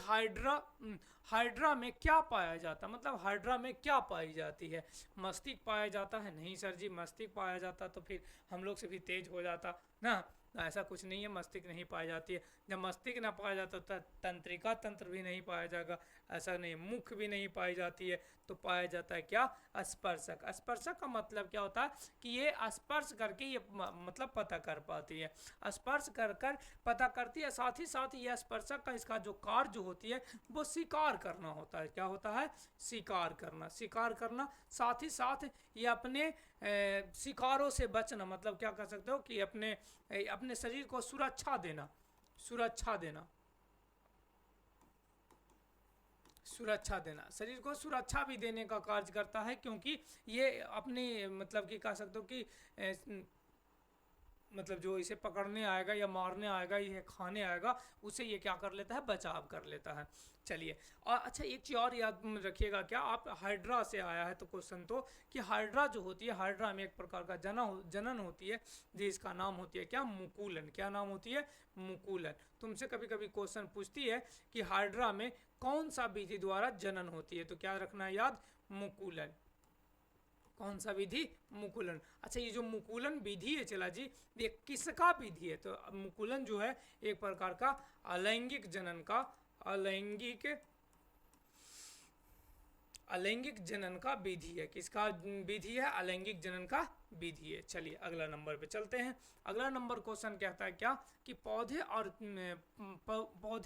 हाइड्रा में क्या पाया जाता है, मतलब हाइड्रा में क्या पाई जाती है। मस्तिष्क पाया जाता है, नहीं सर जी, मस्तिष्क पाया जाता तो फिर हम लोग से भी तेज हो जाता ना, ऐसा कुछ नहीं है, मस्तिष्क नहीं पाई जाती है। जब मस्तिष्क ना पाया जाता तो तंत्रिका तंत्र भी नहीं पाया जाएगा, ऐसा नहीं, मुख भी नहीं पाई जाती है, तो पाया जाता है क्या, स्पर्शक। स्पर्शक का मतलब क्या होता है कि ये स्पर्श करके ये मतलब पता कर पाती है, स्पर्श कर कर पता करती है। साथ ही साथ ये स्पर्शक का इसका जो कार्य जो होती है वो शिकार करना होता है। क्या होता है, शिकार करना, शिकार करना। साथ ही साथ ये अपने शिकारों से बचना, मतलब क्या कर सकते हो कि अपने शरीर को सुरक्षा देना, सुरक्षा देना, सुरक्षा देना, शरीर को सुरक्षा भी देने का कार्य करता है, क्योंकि ये अपने मतलब कि कह सकते हो कि मतलब जो इसे पकड़ने आएगा या मारने आएगा, ये खाने आएगा, उसे ये क्या कर लेता है, बचाव कर लेता है। चलिए, और अच्छा एक चीज़ और याद रखिएगा, क्या आप हाइड्रा से आया है तो क्वेश्चन, तो कि हाइड्रा जो होती है, हाइड्रा में एक प्रकार का जनन होती है, जिसका नाम होती है क्या, मुकुलन। क्या नाम होती है, मुकुलन। तुमसे कभी कभी क्वेश्चन पूछती है कि हाइड्रा में कौन सा विधि द्वारा जनन होती है, तो क्या रखना है याद, मुकुलन। कौन सा विधि, मुकुलन। अच्छा, ये जो मुकुलन विधि है चला जी, ये किसका विधि है, तो मुकुलन जो है एक प्रकार का अलैंगिक जनन का, अलैंगिक जनन का विधि है। किसका विधि है, अलैंगिक जनन का विधि है। चलिए अगला नंबर पे चलते हैं। अगला नंबर क्वेश्चन कहता है क्या कि पौधे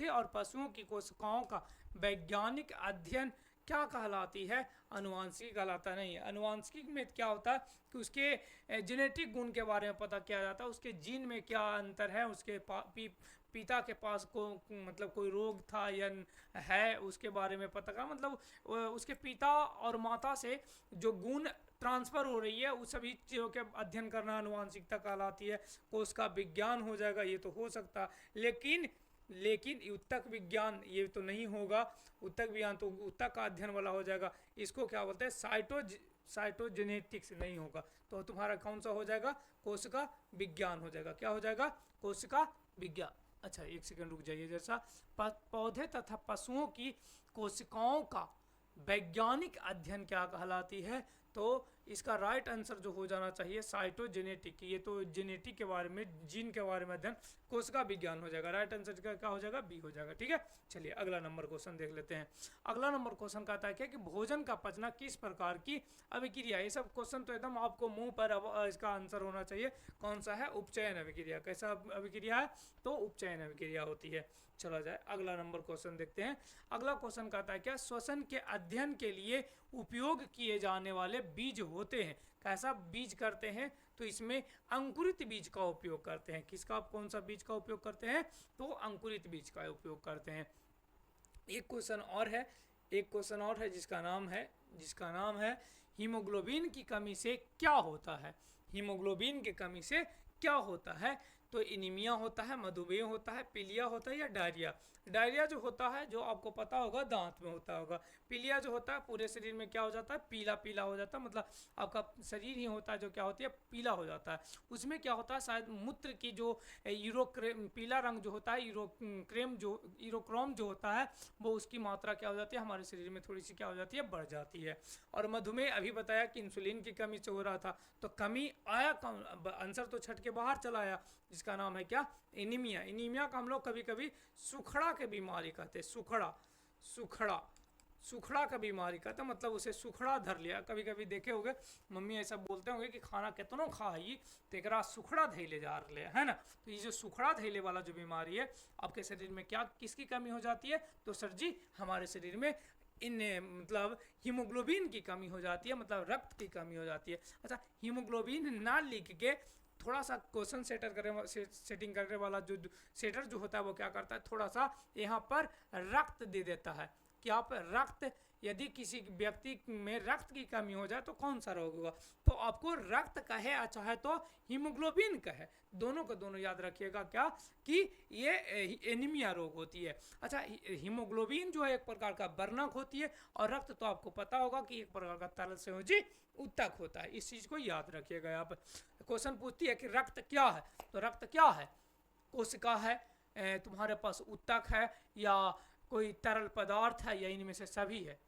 और पशुओं की कोशिकाओं का वैज्ञानिक अध्ययन क्या कहलाती है, अनुवांशिकी कहलाता नहीं है। अनुवांशिकी में क्या होता है कि उसके जेनेटिक गुण के बारे में पता किया जाता है, उसके जीन में क्या अंतर है, उसके पिता के पास को मतलब कोई रोग था या है, उसके बारे में पता का मतलब उसके पिता और माता से जो गुण ट्रांसफ़र हो रही है, उस सभी चीज़ों के अध्ययन करना अनुवांशिकता कहलाती है। कोष का विज्ञान हो जाएगा, ये तो हो सकता है, लेकिन उत्तक विज्ञान ये तो नहीं होगा। उत्तक विज्ञान तो उत्तक का अध्ययन वाला हो जाएगा, इसको क्या बोलते हैं, साइटोजेनेटिक्स नहीं होगा। तो तुम्हारा कौन सा हो जाएगा, कोशिका विज्ञान हो जाएगा। क्या हो जाएगा, कोशिका विज्ञान। अच्छा एक सेकंड रुक जाइए, जैसा पौधे तथा पशुओं की कोशिकाओं का वैज्ञानिक अध्ययन क्या कहलाती है, तो इसका राइट आंसर जो हो जाना चाहिए साइटोजेनेटिक। ये तो जेनेटिक के बारे में, जीन के बारे में अध्ययन, कोशिका विज्ञान हो जाएगा। राइट आंसर क्या हो जाएगा, बी हो जाएगा। ठीक है, चलिए अगला नंबर क्वेश्चन देख लेते हैं। अगला नंबर क्वेश्चन कहता है क्या कि भोजन का पचना किस प्रकार की अभिक्रिया। ये सब क्वेश्चन तो एकदम आपको मुंह पर इसका आंसर होना चाहिए। कौन सा है, उपचयन अभिक्रिया। कैसा अभिक्रिया है, तो उपचयन अभिक्रिया होती है। चला जाए अगला नंबर क्वेश्चन देखते हैं। अगला क्वेश्चन कहता है क्या, श्वसन के अध्ययन के लिए उपयोग किए जाने वाले बीज बोते हैं। कैसा बीज करते हैं? तो इसमें अंकुरित बीज का उपयोग करते हैं। किसका, कौन सा बीज का उपयोग करते हैं? तो अंकुरित बीज का उपयोग करते हैं। एक क्वेश्चन और है जिसका नाम है हीमोग्लोबिन की कमी से क्या होता है? हीमोग्लोबिन की कमी से क्या होता है? तो एनीमिया होता है, मधुमेह होता है, पीलिया होता है या डायरिया। डायरिया जो होता है, जो आपको पता होगा, दांत में होता होगा। पीलिया जो होता है पूरे शरीर में क्या हो जाता है? पीला पीला हो जाता है, मतलब आपका शरीर ही होता है जो क्या होती है? पीला हो जाता है। उसमें क्या होता है? शायद मूत्र की जो पीला रंग जो होता है, यूरोक्रोम जो होता है, वो उसकी मात्रा क्या हो जाती है? हमारे शरीर में थोड़ी सी क्या हो जाती है? बढ़ जाती है। और मधुमेह अभी बताया कि इंसुलिन की कमी से हो रहा था, तो कमी आया कौन? आंसर तो छट के बाहर चला आया, जिसका नाम है क्या? एनीमिया। एनीमिया का हम लोग कभी कभी सुखड़ा के बीमारी कहते हैं। सुखड़ा का बीमारी कहते हैं, मतलब उसे सुखड़ा धर लिया। कभी कभी देखे होंगे मम्मी ऐसा बोलते होंगे कि खाना कितनो खाई तेकरा सुखड़ा धैले जा रहे है ना। तो ये जो सुखड़ा धैले वाला जो बीमारी है, आपके शरीर में क्या, किसकी कमी हो जाती है? तो सर जी, हमारे शरीर में मतलब हीमोग्लोबिन की कमी हो जाती है, मतलब रक्त की कमी हो जाती है। अच्छा, हीमोग्लोबिन ना लिख के थोड़ा सा क्वेश्चन सेटिंग करने वाला जो सेटर जो होता है, वो क्या करता है? थोड़ा सा यहाँ पर रक्त दे देता है कि आप रक्त, यदि किसी व्यक्ति में रक्त की कमी हो जाए तो कौन सा रोग होगा? तो आपको रक्त कहे चाहे तो हीमोग्लोबिन कहे, दोनों को दोनों याद रखिएगा क्या, कि ये एनीमिया रोग होती है। अच्छा, हीमोग्लोबिन जो है एक प्रकार का वर्णक होती है, और रक्त तो आपको पता होगा कि एक प्रकार का तरल संयोजी उत्तक होता है। इस चीज को याद रखिएगा। यहाँ पर क्वेश्चन पूछती है कि रक्त क्या है? तो रक्त क्या है? कोशिका है, तुम्हारे पास उत्तक है, या कोई तरल पदार्थ है, या इनमें से सभी है?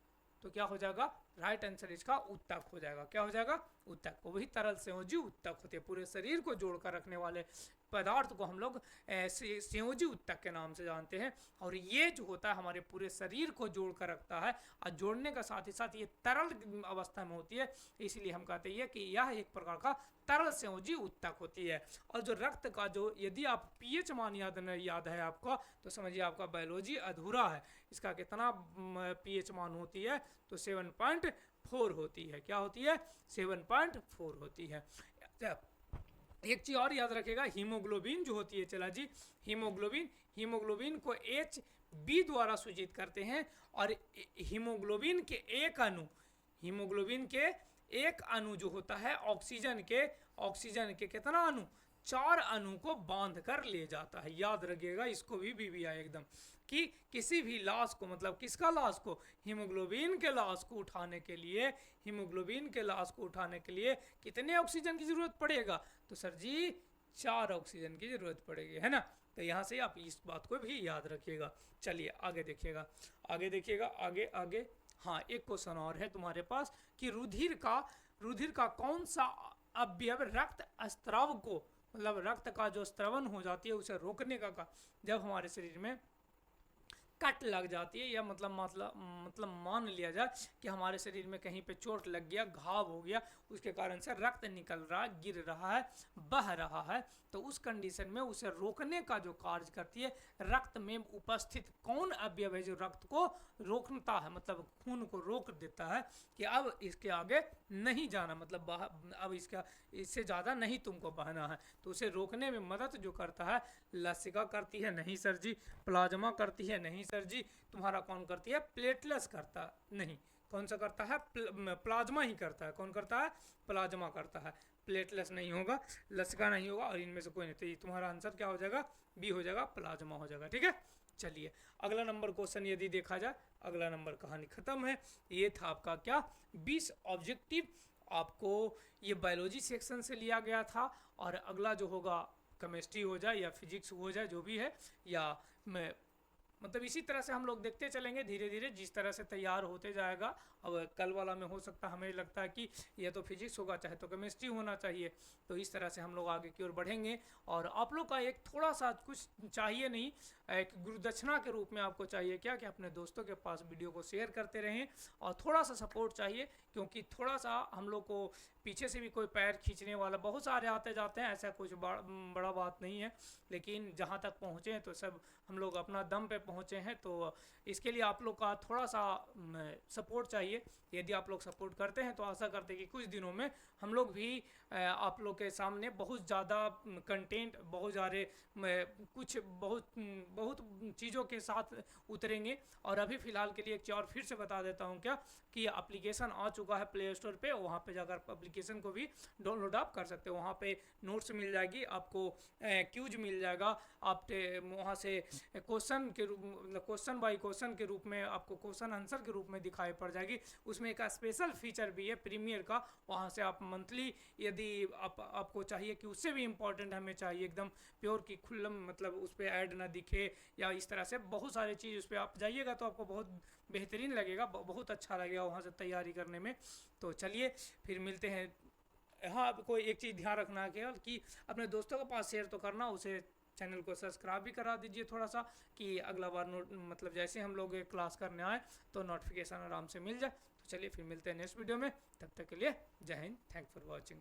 तो क्या हो जाएगा? राइट आंसर इसका उत्तक हो जाएगा। क्या हो जाएगा? उत्तक। वही तरल संयोजी उत्तक होते हैं। पूरे शरीर को जोड़कर रखने वाले पदार्थ को हम लोग संयोजी उत्तक के नाम से जानते हैं। और ये जो होता है हमारे पूरे शरीर को जोड़कर रखता है, और जोड़ने का साथ ही साथ ये तरल अवस्था में होती है, इसलिए हम कहते हैं कि यह एक प्रकार का तरल संयोजी उत्तक होती है। और जो रक्त का जो, यदि आप पीएच मान याद है आपका, तो समझिए आपका बायोलॉजी अधूरा है। इसका कितना पीएच मान होती है? तो 7.4 होती है। क्या होती है? 7.4 होती है। एक चीज और याद रखेगा, हीमोग्लोबिन जो होती है, चला जी, हीमोग्लोबिन को HB द्वारा सूचित करते हैं। और हीमोग्लोबिन के एक अणु जो होता है ऑक्सीजन के कितना अणु? 4 अणु को बांध कर ले जाता है। याद रखिएगा इसको भी आया एकदम, कि किसी भी लाश को, मतलब किसका लाश को? हीमोग्लोबिन के लाश को उठाने के लिए कितने ऑक्सीजन की जरूरत पड़ेगा? तो सर जी 4 ऑक्सीजन की जरूरत पड़ेगी, है ना। तो यहाँ से आप इस बात को भी याद रखिएगा। चलिए आगे देखिएगा। आगे हाँ, एक क्वेश्चन और है तुम्हारे पास कि रुधिर का कौन सा अवयव रक्त स्त्राव को, मतलब रक्त का जो स्त्रवन हो जाती है उसे रोकने का जब हमारे शरीर में कट लग जाती है, या मतलब मान लिया जाए कि हमारे शरीर में कहीं पे चोट लग गया, घाव हो गया, उसके कारण से रक्त निकल रहा है, गिर रहा है, बह रहा है, तो उस कंडीशन में उसे रोकने का जो कार्य करती है, रक्त में उपस्थित कौन अवयव है जो रक्त को रोकता है, मतलब खून को रोक देता है कि अब इसके आगे नहीं जाना, मतलब अब इससे ज़्यादा नहीं तुमको बहना है। तो उसे रोकने में मदद जो करता है, लसिका करती है? नहीं सर जी। प्लाज्मा करती है? नहीं सर जी। तुम्हारा कौन करती है? प्लेटलेट्स करता? नहीं। कौन सा करता है? प्लाज्मा ही करता है। कौन करता है? प्लाज्मा करता है। प्लेटलेट्स नहीं होगा, लसिका नहीं होगा, और इनमें से कोई नहीं। तो ये तुम्हारा आंसर क्या हो जाएगा? बी हो जाएगा, प्लाज्मा हो जाएगा। ठीक है, चलिए अगला नंबर क्वेश्चन यदि देखा जाए, अगला नंबर कहानी खत्म है। ये था आपका क्या? 20 ऑब्जेक्टिव। आपको ये बायोलॉजी सेक्शन से लिया गया था, और अगला जो होगा केमिस्ट्री हो जाए या फिजिक्स हो जाए, जो भी है, या मैं मतलब इसी तरह से हम लोग देखते चलेंगे धीरे धीरे, जिस तरह से तैयार होते जाएगा। अब कल वाला में हो सकता है, हमें लगता है कि यह तो फिजिक्स होगा, चाहे तो केमिस्ट्री होना चाहिए। तो इस तरह से हम लोग आगे की ओर बढ़ेंगे। और आप लोग का एक थोड़ा सा कुछ चाहिए, नहीं एक गुरुदक्षिणा के रूप में आपको चाहिए क्या, कि अपने दोस्तों के पास वीडियो को शेयर करते रहें, और थोड़ा सा सपोर्ट चाहिए, क्योंकि थोड़ा सा हम लोग को पीछे से भी कोई पैर खींचने वाला, बहुत सारे आते जाते हैं, ऐसा कुछ बड़ा बात नहीं है। लेकिन जहाँ तक पहुँचे हैं तो सब हम लोग अपना दम पे पहुँचे हैं, तो इसके लिए आप लोग का थोड़ा सा सपोर्ट चाहिए। यदि आप लोग सपोर्ट करते हैं तो आशा करते हैं कि कुछ दिनों में हम लोग भी आप लोग के सामने बहुत ज़्यादा कंटेंट, बहुत सारे कुछ बहुत चीज़ों के साथ उतरेंगे। और अभी फ़िलहाल के लिए एक चीज़ और फिर से बता देता हूँ क्या, कि एप्लीकेशन आ चुका है प्ले स्टोर पे, वहाँ पे जाकर एप्लीकेशन को भी डाउनलोड आप कर सकते हो। वहाँ पे नोट्स मिल जाएगी आपको, क्यूज मिल जाएगा, आप वहाँ से क्वेश्चन के रूप, मतलब क्वेश्चन बाय क्वेश्चन के रूप में आपको क्वेश्चन आंसर के रूप में दिखाई पड़ जाएगी। उसमें एक स्पेशल फीचर भी है प्रीमियर का, वहाँ से आप मंथली यदि आपको चाहिए कि उससे भी इम्पोर्टेंट हमें चाहिए एकदम प्योर की खुल्लम, मतलब उस पर ऐड ना दिखे या इस तरह से बहुत सारी चीज़, उस पर आप जाइएगा तो आपको बहुत बेहतरीन लगेगा, बहुत अच्छा लगेगा वहाँ से तैयारी करने में। तो चलिए फिर मिलते हैं। हाँ, आपको एक चीज़ ध्यान रखना है केवल कि अपने दोस्तों के पास शेयर तो करना, उसे चैनल को सब्सक्राइब भी करा दीजिए थोड़ा सा, कि अगला बार मतलब जैसे हम लोग क्लास करने आए तो नोटिफिकेशन आराम से मिल जाए। तो चलिए फिर मिलते हैं नेक्स्ट वीडियो में, तब तक के लिए जय हिंद, थैंक फॉर वॉचिंग।